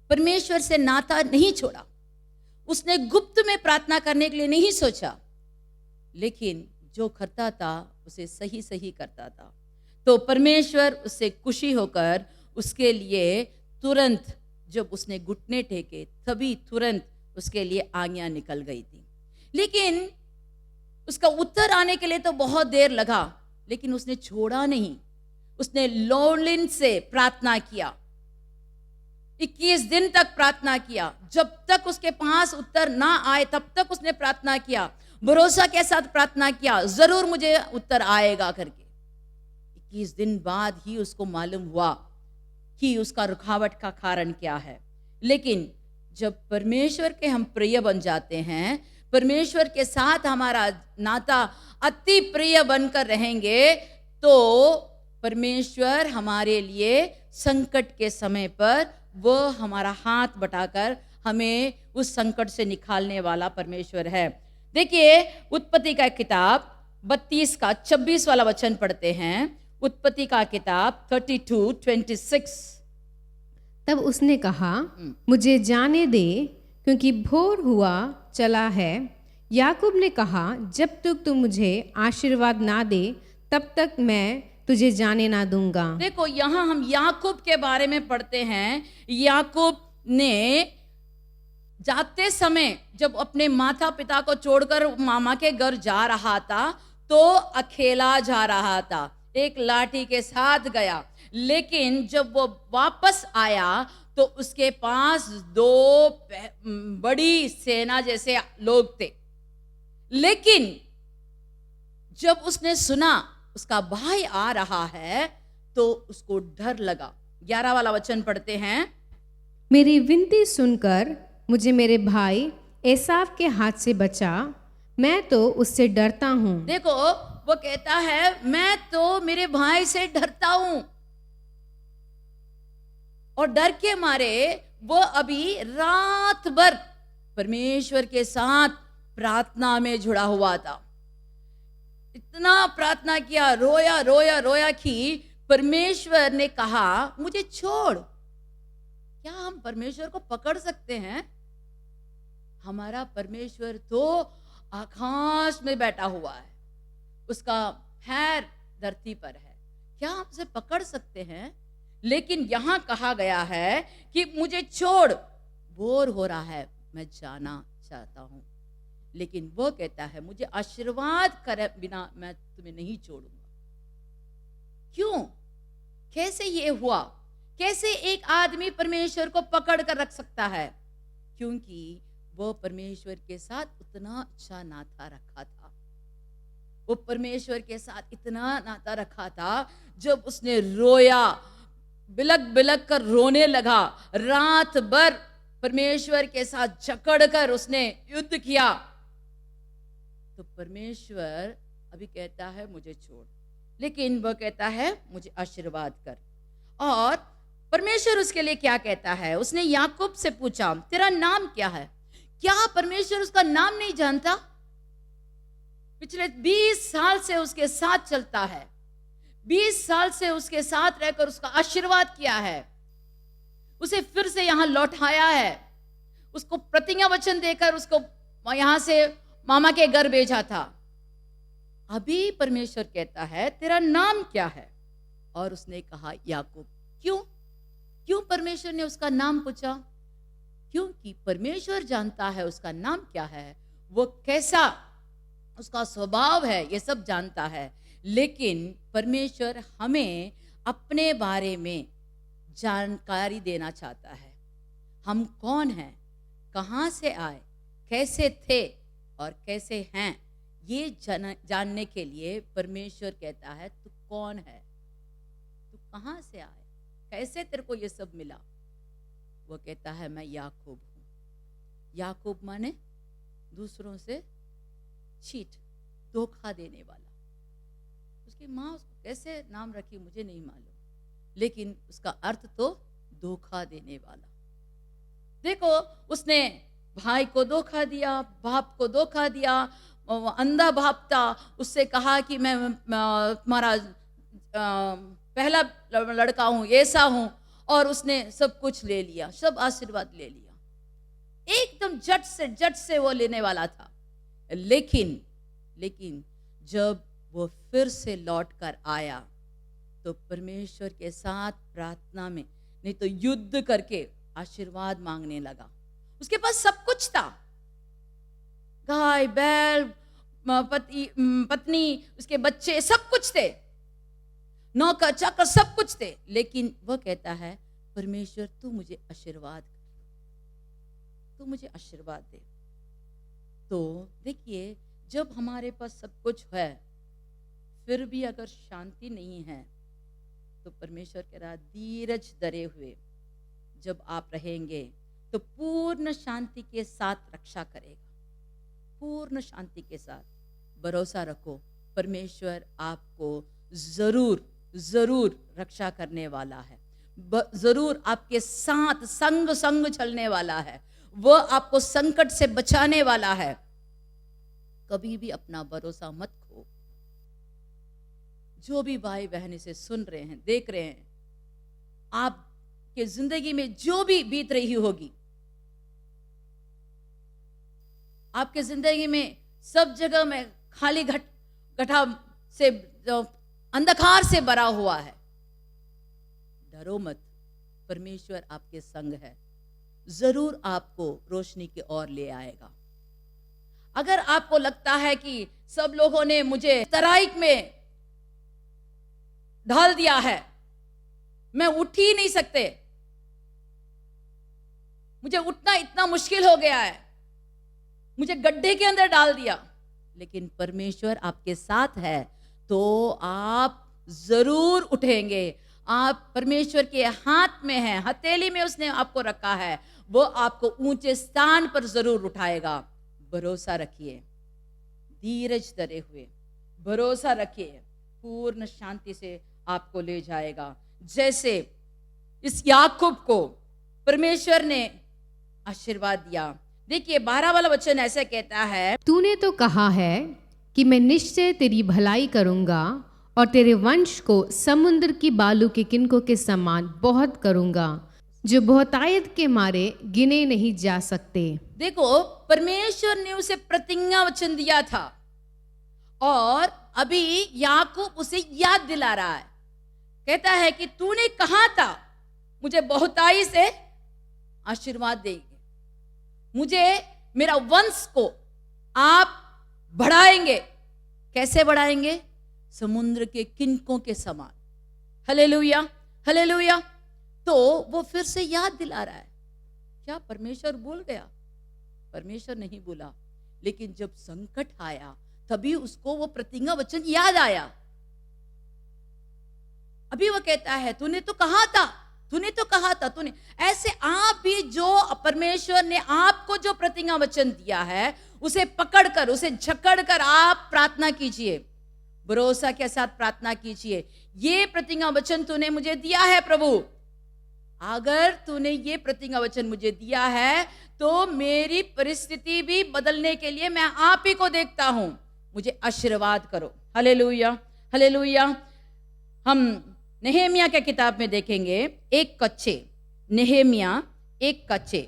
Speaker 2: परमेश्वर से नाता नहीं छोड़ा। उसने गुप्त में प्रार्थना करने के लिए नहीं सोचा, लेकिन जो करता था उसे सही सही करता था। तो परमेश्वर उससे खुशी होकर उसके लिए तुरंत, जब उसने घुटने टेके तभी तुरंत उसके लिए आज्ञा निकल गई थी। लेकिन उसका उत्तर आने के लिए तो बहुत देर लगा, लेकिन उसने छोड़ा नहीं। उसने लोलिन से प्रार्थना किया, 21 दिन तक प्रार्थना किया। जब तक उसके पास उत्तर ना आए तब तक उसने प्रार्थना किया, भरोसा के साथ प्रार्थना किया, जरूर मुझे उत्तर आएगा करके। 21 दिन बाद ही उसको मालूम हुआ कि उसका रुकावट का कारण क्या है। लेकिन जब परमेश्वर के हम प्रिय बन जाते हैं, परमेश्वर के साथ हमारा नाता अति प्रिय बनकर रहेंगे, तो परमेश्वर हमारे लिए संकट के समय पर वो हमारा हाथ बटाकर हमें उस संकट से निकालने वाला परमेश्वर है। देखिए उत्पत्ति का किताब 32 का 26 वाला वचन पढ़ते हैं। उत्पत्ति का किताब 32:26।
Speaker 1: तब उसने कहा, मुझे जाने दे, क्योंकि भोर हुआ चला है। याकूब ने कहा, जब तक तू मुझे आशीर्वाद ना दे तब तक मैं तुझे जाने ना दूंगा।
Speaker 2: देखो यहाँ हम याकूब के बारे में पढ़ते हैं। याकूब ने जाते समय जब अपने माता पिता को छोड़कर मामा के घर जा रहा था तो अकेला जा रहा था, एक लाठी के साथ गया। लेकिन जब वो वापस आया तो उसके पास 2 बड़ी सेना जैसे लोग थे। लेकिन जब उसने सुना उसका भाई आ रहा है तो उसको डर लगा। 11 वाला वचन पढ़ते हैं।
Speaker 1: मेरी विनती सुनकर मुझे मेरे भाई एसाव के हाथ से बचा, मैं तो उससे डरता हूँ।
Speaker 2: देखो वो कहता है मैं तो मेरे भाई से डरता हूं, और डर के मारे वो अभी रात भर परमेश्वर के साथ प्रार्थना में जुड़ा हुआ था। इतना प्रार्थना किया, रोया रोया रोया कि परमेश्वर ने कहा मुझे छोड़। क्या हम परमेश्वर को पकड़ सकते हैं? हमारा परमेश्वर तो आकाश में बैठा हुआ है, उसका पैर धरती पर है, क्या हम उसे पकड़ सकते हैं? लेकिन यहां कहा गया है कि मुझे छोड़, बोर हो रहा है, मैं जाना चाहता हूं। लेकिन वो कहता है मुझे आशीर्वाद करे बिना मैं तुम्हें नहीं छोड़ूंगा। क्यों? कैसे ये हुआ? कैसे एक आदमी परमेश्वर को पकड़ कर रख सकता है? क्योंकि वो परमेश्वर के साथ उतना अच्छा नाता रखा था। वो परमेश्वर के साथ इतना नाता रखा था, जब उसने रोया, बिलक बिलक कर रोने लगा, रात भर परमेश्वर के साथ जकड़ कर उसने युद्ध किया, तो परमेश्वर अभी कहता है मुझे छोड़। लेकिन वह कहता है मुझे आशीर्वाद कर। और परमेश्वर उसके लिए क्या कहता है? उसने याकूब से पूछा तेरा नाम क्या है? क्या परमेश्वर उसका नाम नहीं जानता? पिछले 20 साल से उसके साथ चलता है, 20 साल से उसके साथ रहकर उसका आशीर्वाद किया है, उसे फिर से यहां लौटाया है, उसको प्रतिज्ञा वचन देकर उसको यहां से मामा के घर भेजा था। अभी परमेश्वर कहता है तेरा नाम क्या है? और उसने कहा याकूब। क्यों परमेश्वर ने उसका नाम पूछा? क्योंकि परमेश्वर जानता है उसका नाम क्या है, वो कैसा उसका स्वभाव है, ये सब जानता है। लेकिन परमेश्वर हमें अपने बारे में जानकारी देना चाहता है। हम कौन हैं, कहां से आए, कैसे थे और कैसे हैं, ये जानने के लिए परमेश्वर कहता है तू कौन है, तू कहां से आए, कैसे तेरे को ये सब मिला? वो कहता है मैं याकूब हूं। याकूब माने दूसरों से चीट, धोखा देने वाला। उसकी माँ उसको कैसे नाम रखी मुझे नहीं मालूम, लेकिन उसका अर्थ तो धोखा देने वाला। देखो उसने भाई को धोखा दिया, बाप को धोखा दिया। अंधा बाप था, उससे कहा कि मैं तुम्हारा पहला लड़का हूं, ऐसा हूं, और उसने सब कुछ ले लिया, सब आशीर्वाद ले लिया। एकदम झट से वो लेने वाला था। लेकिन जब वो फिर से लौट कर आया तो परमेश्वर के साथ प्रार्थना में नहीं तो युद्ध करके आशीर्वाद मांगने लगा। उसके पास सब कुछ था, गाय बैल, पत्नी, उसके बच्चे, सब कुछ थे, नौकर चाकर सब कुछ थे। लेकिन वह कहता है परमेश्वर तू मुझे आशीर्वाद, तू मुझे आशीर्वाद दे। तो देखिए जब हमारे पास सब कुछ है फिर भी अगर शांति नहीं है तो परमेश्वर कह रहा धीरज धरे हुए जब आप रहेंगे तो पूर्ण शांति के साथ रक्षा करेगा। पूर्ण शांति के साथ भरोसा रखो, परमेश्वर आपको जरूर रक्षा करने वाला है, जरूर आपके साथ संग चलने वाला है, वह आपको संकट से बचाने वाला है। कभी भी अपना भरोसा मत खो, जो भी भाई बहन इसे सुन रहे हैं, देख रहे हैं, आपके जिंदगी में जो भी बीत रही होगी, आपके जिंदगी में सब जगह में खाली गड्ढा से, जो अंधकार से भरा हुआ है, डरो मत, परमेश्वर आपके संग है, जरूर आपको रोशनी की ओर ले आएगा। अगर आपको लगता है कि सब लोगों ने मुझे तराई में ढाल दिया है, मैं उठ ही नहीं सकते, मुझे उठना इतना मुश्किल हो गया है, मुझे गड्ढे के अंदर डाल दिया, लेकिन परमेश्वर आपके साथ है तो आप जरूर उठेंगे। आप परमेश्वर के हाथ में हैं, हथेली में उसने आपको रखा है, वो आपको ऊंचे स्थान पर जरूर उठाएगा। भरोसा रखिए, धीरज धरे हुए भरोसा रखिए, पूर्ण शांति से आपको ले जाएगा। जैसे इस याकूब को परमेश्वर ने आशीर्वाद दिया। देखिए 12 वाला वचन ऐसे कहता है,
Speaker 1: तूने तो कहा है कि मैं निश्चय तेरी भलाई करूंगा और तेरे वंश को समुद्र की बालू के किनकों के समान बहुत करूंगा, जो बहुतायत के मारे गिने नहीं जा सकते।
Speaker 2: देखो, परमेश्वर ने उसे प्रतिज्ञा वचन दिया था और अभी याकूब उसे याद दिला रहा है। कहता है कि तूने कहा था मुझे बहुताई से आशीर्वाद देंगे, मुझे मेरा वंश को आप बढ़ाएंगे। कैसे बढ़ाएंगे? समुद्र के किनकों के समान। Hallelujah, hallelujah. तो वो फिर से याद दिला रहा है। क्या परमेश्वर भूल गया? परमेश्वर नहीं भूला, लेकिन जब संकट आया तभी उसको वो प्रतिज्ञा वचन याद आया। अभी वो कहता है तूने तो कहा था, तूने तो कहा था, तूने। ऐसे आप भी जो परमेश्वर ने आपको जो प्रतिज्ञा वचन दिया है उसे पकड़कर, उसे जकड़कर आप प्रार्थना कीजिए, भरोसा के साथ प्रार्थना कीजिए। ये प्रतिज्ञा वचन तूने मुझे दिया है प्रभु, अगर तूने ये प्रतिज्ञा वचन मुझे दिया है तो मेरी परिस्थिति भी बदलने के लिए मैं आप ही को देखता हूं, मुझे आशीर्वाद करो। Hallelujah, hallelujah. हम नेहेमिया के किताब में देखेंगे, एक कच्चे, नेहेमिया एक कच्चे।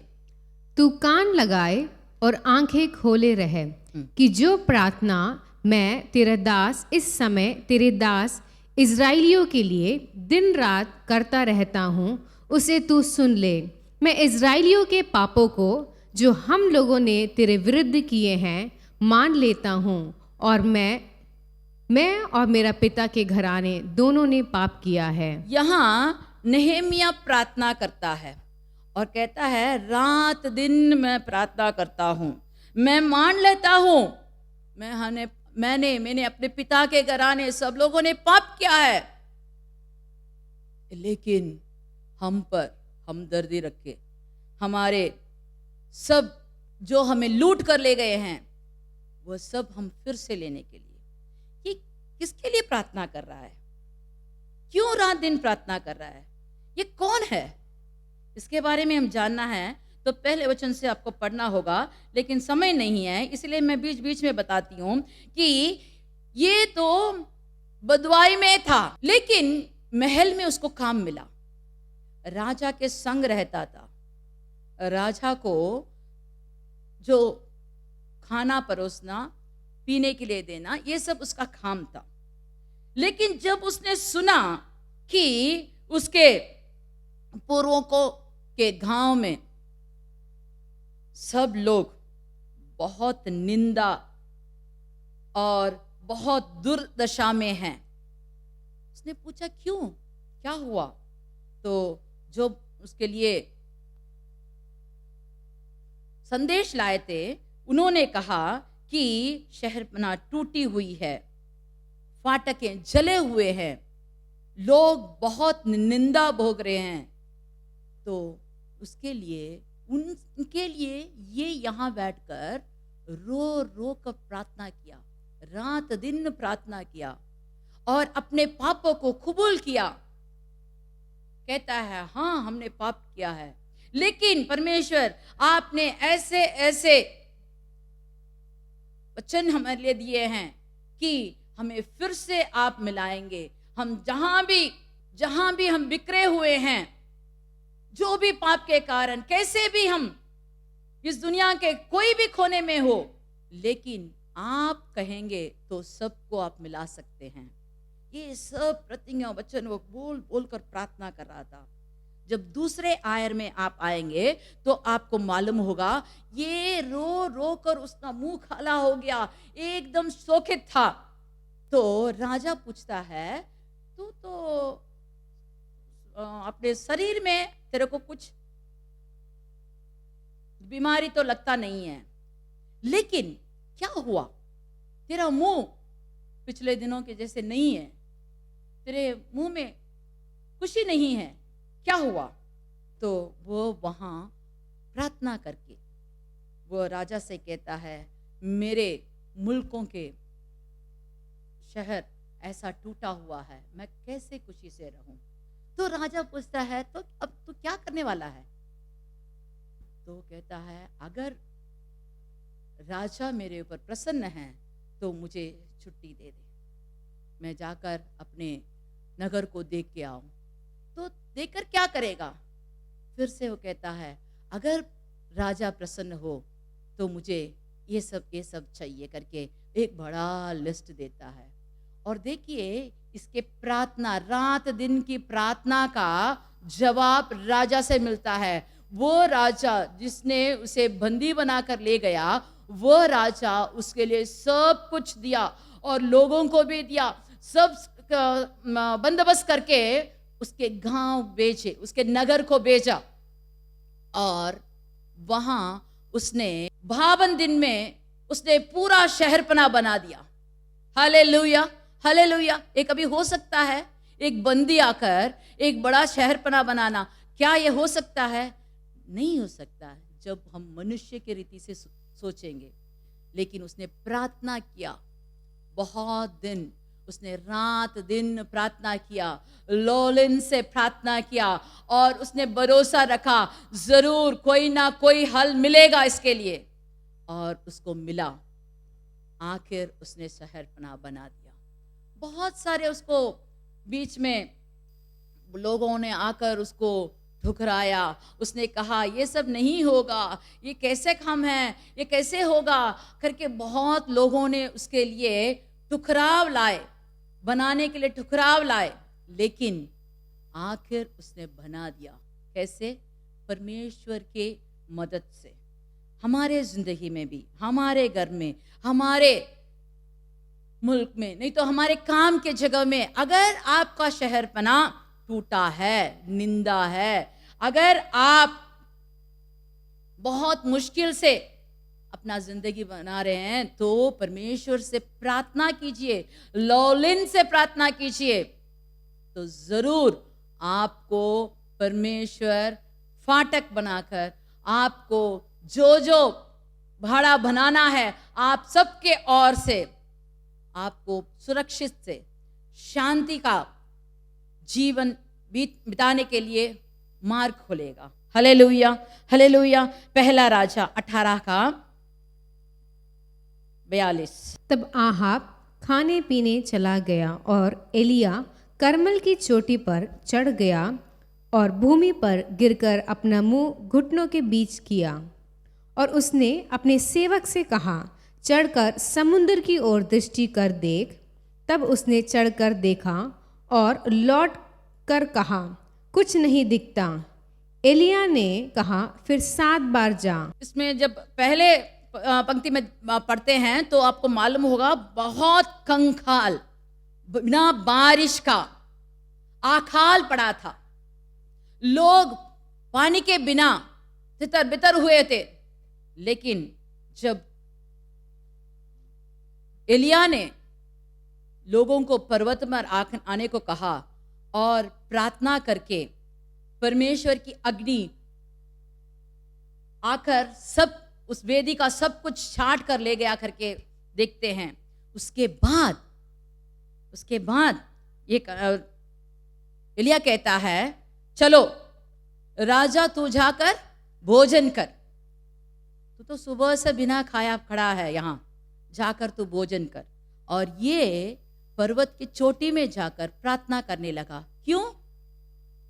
Speaker 1: तू कान लगाए और आंखें खोले रहे कि जो प्रार्थना मैं तेरा दास इस समय तेरे दास इज़राइलियों के लिए दिन रात करता रहता हूँ उसे तू सुन ले। मैं इज़राइलियों के पापों को जो हम लोगों ने तेरे विरुद्ध किए हैं मान लेता हूँ, और मैं और मेरा पिता के घराने दोनों ने पाप किया है।
Speaker 2: यहाँ नेहेमिया प्रार्थना करता है और कहता है रात दिन मैं प्रार्थना करता हूँ, मैं मान लेता हूँ मैंने अपने पिता के घराने सब लोगों ने पाप किया है, लेकिन हम पर हमदर्दी रखे, हमारे सब जो हमें लूट कर ले गए हैं वह सब हम फिर से लेने के लिए। ये किसके लिए प्रार्थना कर रहा है? क्यों रात दिन प्रार्थना कर रहा है? ये कौन है? इसके बारे में हम जानना है तो पहले वचन से आपको पढ़ना होगा, लेकिन समय नहीं है इसलिए मैं बीच बीच में बताती हूँ कि ये तो बदवाई में था, लेकिन महल में उसको काम मिला, राजा के संग रहता था, राजा को जो खाना परोसना, पीने के लिए देना, ये सब उसका काम था। लेकिन जब उसने सुना कि उसके पूर्वों के गांव में सब लोग बहुत निंदा और बहुत दुर्दशा में हैं, उसने पूछा क्यों, क्या हुआ? तो जो उसके लिए संदेश लाए थे उन्होंने कहा कि शहरपना टूटी हुई है, फाटकें जले हुए हैं, लोग बहुत निंदा भोग रहे हैं। तो उसके लिए उनके लिए ये यहाँ बैठकर रो रो कर प्रार्थना किया, रात दिन प्रार्थना किया और अपने पापों को कबूल किया। कहता है हाँ हमने पाप किया है, लेकिन परमेश्वर आपने ऐसे ऐसे वचन हमारे लिए दिए हैं कि हमें फिर से आप मिलाएंगे। हम जहां भी हम बिखरे हुए हैं, जो भी पाप के कारण, कैसे भी हम इस दुनिया के कोई भी कोने में हो, लेकिन आप कहेंगे तो सबको आप मिला सकते हैं। ये सब प्रतिज्ञा वचन वो बोल बोल कर प्रार्थना कर रहा था। जब दूसरे आयर में आप आएंगे तो आपको मालूम होगा, ये रो रो कर उसका मुंह काला हो गया, एकदम शोकित था। तो राजा पूछता है, तू तो अपने शरीर में तेरे को कुछ बीमारी तो लगता नहीं है, लेकिन क्या हुआ? तेरा मुंह पिछले दिनों के जैसे नहीं है, तेरे मुंह में खुशी नहीं है, क्या हुआ? तो वो वहां प्रार्थना करके वो राजा से कहता है, मेरे मुल्कों के शहर ऐसा टूटा हुआ है, मैं कैसे खुशी से रहूं? तो राजा पूछता है, तो अब तू क्या करने वाला है? तो कहता है, अगर राजा मेरे ऊपर प्रसन्न है तो मुझे छुट्टी दे दे, मैं जाकर अपने नगर को देख के आऊं। तो देखकर क्या करेगा? फिर से वो कहता है, अगर राजा प्रसन्न हो तो मुझे ये सब चाहिए करके एक बड़ा लिस्ट देता है। और देखिए, इसके प्रार्थना, रात दिन की प्रार्थना का जवाब राजा से मिलता है। वो राजा जिसने उसे बंदी बनाकर ले गया, वो राजा उसके लिए सब कुछ दिया और लोगों को भी दिया, सब बंदोबस्त करके उसके गांव भेजे, उसके नगर को भेजा। और वहां उसने 52 दिन में उसने पूरा शहरपना बना दिया। Hallelujah, hallelujah. एक अभी हो सकता है एक बंदी आकर एक बड़ा शहरपना बनाना? क्या ये हो सकता है? नहीं हो सकता जब हम मनुष्य के रीति से सोचेंगे। लेकिन उसने प्रार्थना किया, बहुत दिन उसने रात दिन प्रार्थना किया, लोलिन से प्रार्थना किया, और उसने भरोसा रखा जरूर कोई ना कोई हल मिलेगा इसके लिए, और उसको मिला। आखिर उसने शहरपना बना दिया। बहुत सारे उसको बीच में लोगों ने आकर उसको ठुकराया। उसने कहा ये सब नहीं होगा, ये कैसे काम है, ये कैसे होगा करके बहुत लोगों ने उसके लिए ठुकराव लाए, बनाने के लिए ठुकराव लाए। लेकिन आखिर उसने बना दिया। कैसे? परमेश्वर के मदद से। हमारे जिंदगी में भी, हमारे घर में, हमारे मुल्क में, नहीं तो हमारे काम के जगह में, अगर आपका शहरपना टूटा है, निंदा है, अगर आप बहुत मुश्किल से अपना जिंदगी बना रहे हैं, तो परमेश्वर से प्रार्थना कीजिए, लौलिन से प्रार्थना कीजिए, तो जरूर आपको परमेश्वर फाटक बनाकर आपको जो भाड़ा बनाना है, आप सबके ओर से आपको सुरक्षित से शांति का जीवन बिताने के लिए मार्ग खोलेगा। Hallelujah, hallelujah. पहला राजा 18 का 42।
Speaker 1: तब आहाब खाने पीने चला गया और एलिया करमल की चोटी पर चढ़ गया और भूमि पर गिरकर अपना मुंह घुटनों के बीच किया। और उसने अपने सेवक से कहा, चढ़कर समुद्र की ओर दृष्टि कर देख। तब उसने चढ़कर देखा और लौट कर कहा, कुछ नहीं दिखता। एलिया ने कहा, फिर 7 बार जा।
Speaker 2: इसमें जब पहले पंक्ति में पढ़ते हैं तो आपको मालूम होगा, बहुत कंकाल, बिना बारिश का आकाल पड़ा था। लोग पानी के बिना तितर बितर हुए थे। लेकिन जब एलिया ने लोगों को पर्वत पर आने को कहा और प्रार्थना करके परमेश्वर की अग्नि आकर सब उस वेदी का सब कुछ छाट कर ले गया करके देखते हैं। उसके बाद ये एलिया कहता है, चलो राजा तू जाकर भोजन कर। तू तो सुबह से बिना खाया खड़ा है, यहां जाकर तू भोजन कर। और ये पर्वत की चोटी में जाकर प्रार्थना करने लगा। क्यों?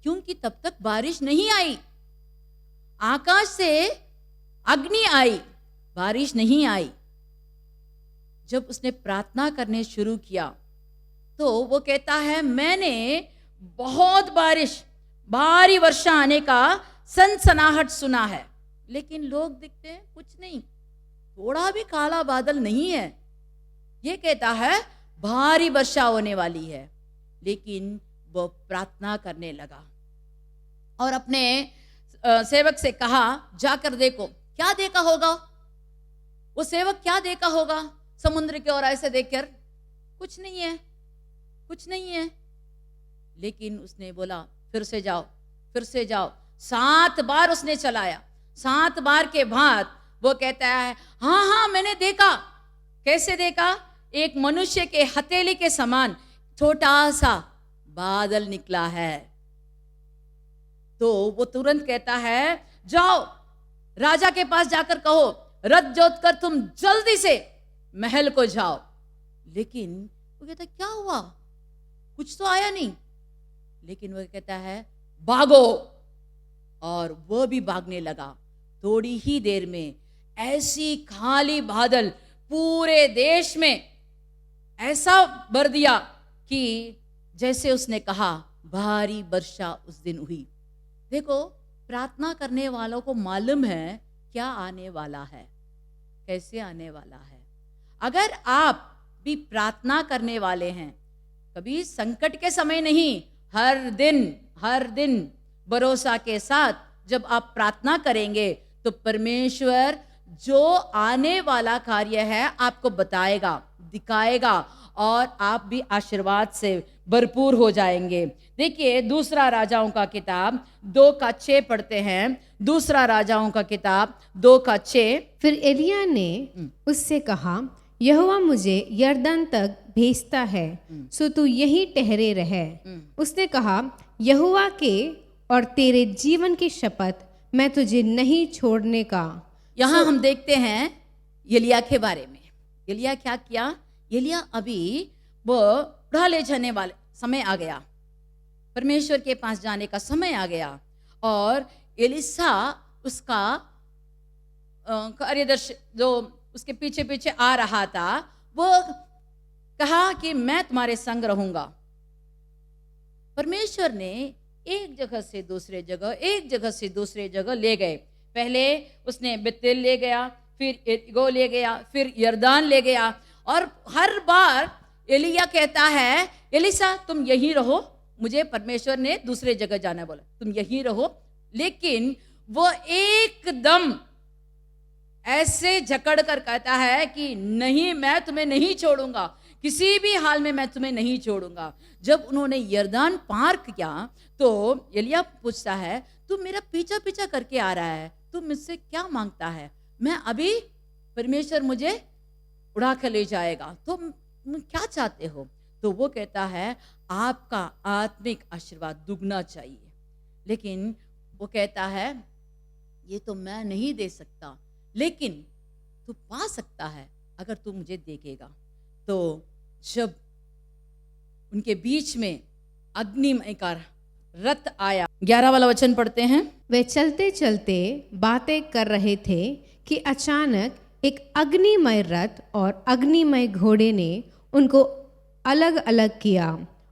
Speaker 2: क्योंकि तब तक बारिश नहीं आई। आकाश से अग्नि आई, बारिश नहीं आई। जब उसने प्रार्थना करने शुरू किया तो वो कहता है, मैंने बहुत भारी वर्षा आने का सनसनाहट सुना है, लेकिन लोग दिखते हैं कुछ नहीं, थोड़ा भी काला बादल नहीं है। ये कहता है भारी वर्षा होने वाली है, लेकिन वो प्रार्थना करने लगा और अपने सेवक से कहा, जाकर देखो क्या देखा होगा। वो सेवक क्या देखा होगा? समुद्र की ओर ऐसे देखकर कुछ नहीं है, कुछ नहीं है। लेकिन उसने बोला, फिर से जाओ, फिर से जाओ। 7 बार उसने चलाया। 7 बार के बाद वो कहता है, हाँ हाँ मैंने देखा। कैसे देखा? एक मनुष्य के हथेली के समान छोटा सा बादल निकला है। तो वो तुरंत कहता है, जाओ राजा के पास जाकर कहो, रथ जोत कर तुम जल्दी से महल को जाओ। लेकिन वो कहता, क्या हुआ? कुछ तो आया नहीं। लेकिन वो कहता है, भागो। और वो भी भागने लगा। थोड़ी ही देर में ऐसी खाली बादल पूरे देश में ऐसा भर दिया कि जैसे उसने कहा भारी वर्षा उस दिन हुई। देखो, प्रार्थना करने वालों को मालूम है क्या आने वाला है, कैसे आने वाला है। अगर आप भी प्रार्थना करने वाले हैं, कभी संकट के समय नहीं, हर दिन भरोसा के साथ जब आप प्रार्थना करेंगे तो परमेश्वर जो आने वाला कार्य है आपको बताएगा, दिखाएगा और आप भी आशीर्वाद से भरपूर हो जाएंगे। देखिए, दूसरा राजाओं का किताब 2:6 पढ़ते हैं। दूसरा राजाओं का किताब 2:6।
Speaker 1: फिर एलिया ने उससे कहा, यहोवा मुझे यरदन तक भेजता है, सो तू यहीं ठहरे रह। उसने कहा, यहोवा के और तेरे जीवन की शपथ, मैं तुझे नहीं छोड़ने का।
Speaker 2: यहाँ हम देखते हैं एलिया के बारे में। एलिया क्या किया? एलिया अभी वो उड़ा ले जाने वाले समय आ गया, परमेश्वर के पास जाने का समय आ गया। और एलिसा उसका कार्यदर्शी जो उसके पीछे पीछे आ रहा था, वो कहा कि मैं तुम्हारे संग रहूंगा। परमेश्वर ने एक जगह से दूसरे जगह, एक जगह से दूसरे जगह ले गए। पहले उसने बेतेल ले गया, फिर एरिगो ले गया, फिर यरदान ले गया। और हर बार एलिया कहता है, एलिसा तुम यहीं रहो, मुझे परमेश्वर ने दूसरे जगह जाना बोला, तुम यहीं रहो। लेकिन वो एकदम ऐसे जकड़ कर कहता है कि नहीं, मैं तुम्हें नहीं छोड़ूंगा, किसी भी हाल में मैं तुम्हें नहीं छोड़ूंगा। जब उन्होंने यरदान पार किया तो एलिया पूछता है, तू मेरा पीछा पीछा करके आ रहा है, तू मुझसे क्या मांगता है? मैं अभी परमेश्वर मुझे उड़ा कर ले जाएगा, तो क्या चाहते हो? तो वो कहता है, आपका आत्मिक आशीर्वाद दुगना चाहिए। लेकिन वो कहता है, ये तो मैं नहीं दे सकता, लेकिन तू पा सकता है अगर तू मुझे देखेगा। तो जब उनके बीच में अग्निमय का रथ आया, 11 वाला वचन पढ़ते हैं।
Speaker 1: वे चलते चलते बातें कर रहे थे कि अचानक एक अग्निमय रथ और अग्निमय घोड़े ने उनको अलग अलग किया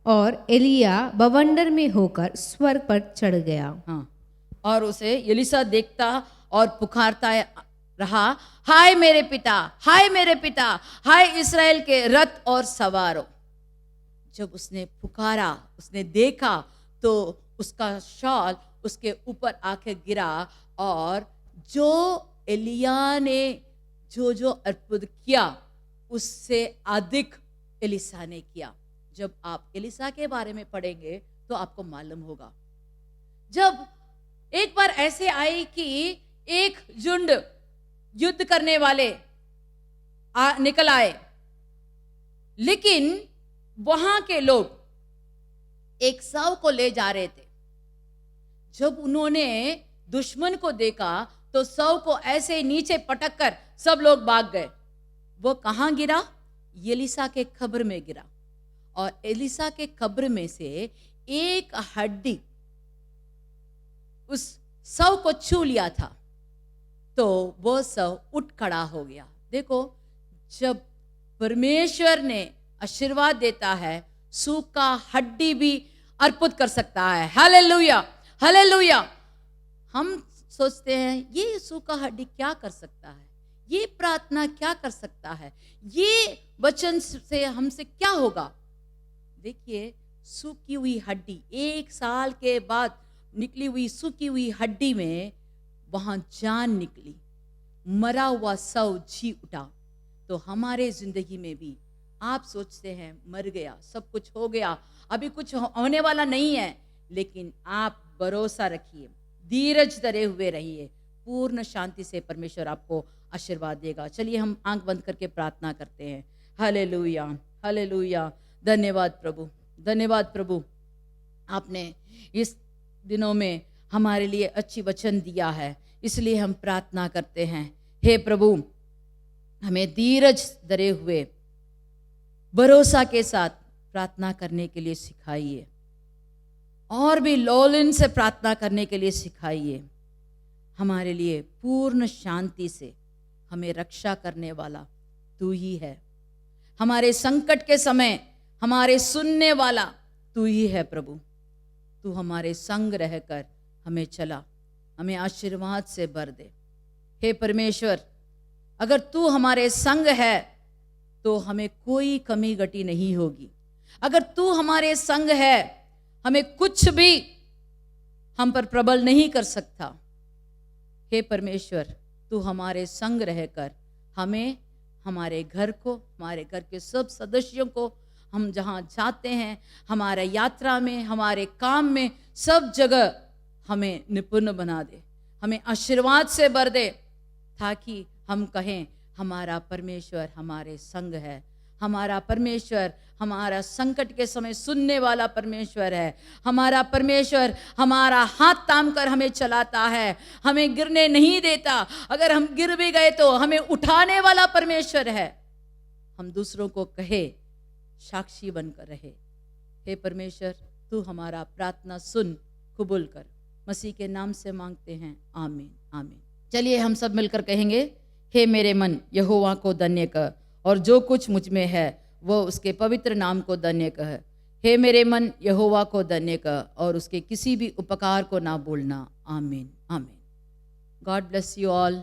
Speaker 1: और एलिया बवंडर में होकर स्वर्ग पर चढ़ गया।
Speaker 2: हाँ, और उसे एलिसा देखता और पुकारता रहा, हाय मेरे पिता, हाय मेरे पिता, हाय इस्राएल के रथ और सवारों। जब उसने पुकारा, उसने देखा तो उसका शॉल उसके ऊपर आके गिरा। और जो एलिया ने जो अद्भुत किया उससे अधिक एलिसा ने किया। जब आप एलिसा के बारे में पढ़ेंगे तो आपको मालूम होगा। जब एक बार ऐसे आई कि एक झुंड युद्ध करने वाले निकल आए, लेकिन वहां के लोग एक शव को ले जा रहे थे। जब उन्होंने दुश्मन को देखा तो शव को ऐसे नीचे पटक कर सब लोग भाग गए। वो कहां गिरा? एलिसा के कब्र में गिरा। और एलिसा के कब्र में से एक हड्डी उस शव को छू लिया था, तो वो शव उठ खड़ा हो गया। देखो, जब परमेश्वर ने आशीर्वाद देता है, सूखा हड्डी भी अर्पित कर सकता है। Hallelujah, hallelujah. हम सोचते हैं ये सूखा हड्डी क्या कर सकता है, ये प्रार्थना क्या कर सकता है, ये वचन से हमसे क्या होगा। देखिए, सूखी हुई हड्डी, 1 साल के बाद निकली हुई सूखी हुई हड्डी में वहां जान निकली, मरा हुआ शव जी उठा। तो हमारे जिंदगी में भी आप सोचते हैं मर गया, सब कुछ हो गया, अभी कुछ होने वाला नहीं है, लेकिन आप भरोसा रखिए, धीरज धरे हुए रहिए, पूर्ण शांति से परमेश्वर आपको आशीर्वाद देगा। चलिए हम आंख बंद करके प्रार्थना करते हैं। Hallelujah, hallelujah. धन्यवाद प्रभु, धन्यवाद प्रभु, आपने इस दिनों में हमारे लिए अच्छी वचन दिया है, इसलिए हम प्रार्थना करते हैं। हे प्रभु, हमें धीरज धरे हुए भरोसा के साथ प्रार्थना करने के लिए सिखाइए, और भी लोलन से प्रार्थना करने के लिए सिखाइए। हमारे लिए पूर्ण शांति से हमें रक्षा करने वाला तू ही है। हमारे संकट के समय हमारे सुनने वाला तू ही है प्रभु। तू हमारे संग रहकर हमें चला, हमें आशीर्वाद से भर दे। हे परमेश्वर, अगर तू हमारे संग है तो हमें कोई कमी घटी नहीं होगी। अगर तू हमारे संग है, हमें कुछ भी हम पर प्रबल नहीं कर सकता। हे परमेश्वर, तू हमारे संग रहकर हमें, हमारे घर को, हमारे घर के सब सदस्यों को, हम जहाँ जाते हैं, हमारे यात्रा में, हमारे काम में, सब जगह हमें निपुण बना दे, हमें आशीर्वाद से भर दे, ताकि हम कहें हमारा परमेश्वर हमारे संग है, हमारा परमेश्वर हमारा संकट के समय सुनने वाला परमेश्वर है, हमारा परमेश्वर हमारा हाथ थाम कर हमें चलाता है, हमें गिरने नहीं देता। अगर हम गिर भी गए तो हमें उठाने वाला परमेश्वर है। हम दूसरों को कहे, साक्षी बनकर रहे। हे परमेश्वर, तू हमारा प्रार्थना सुन, कबूल कर। मसीह के नाम से मांगते हैं, आमीन, आमीन। चलिए हम सब मिलकर कहेंगे, हे मेरे मन यहोवा को धन्य कर, और जो कुछ मुझ में है वो उसके पवित्र नाम को धन्य कह। हे मेरे मन यहोवा को धन्य कर, और उसके किसी भी उपकार को ना भूलना। आमीन, आमीन। God bless you all.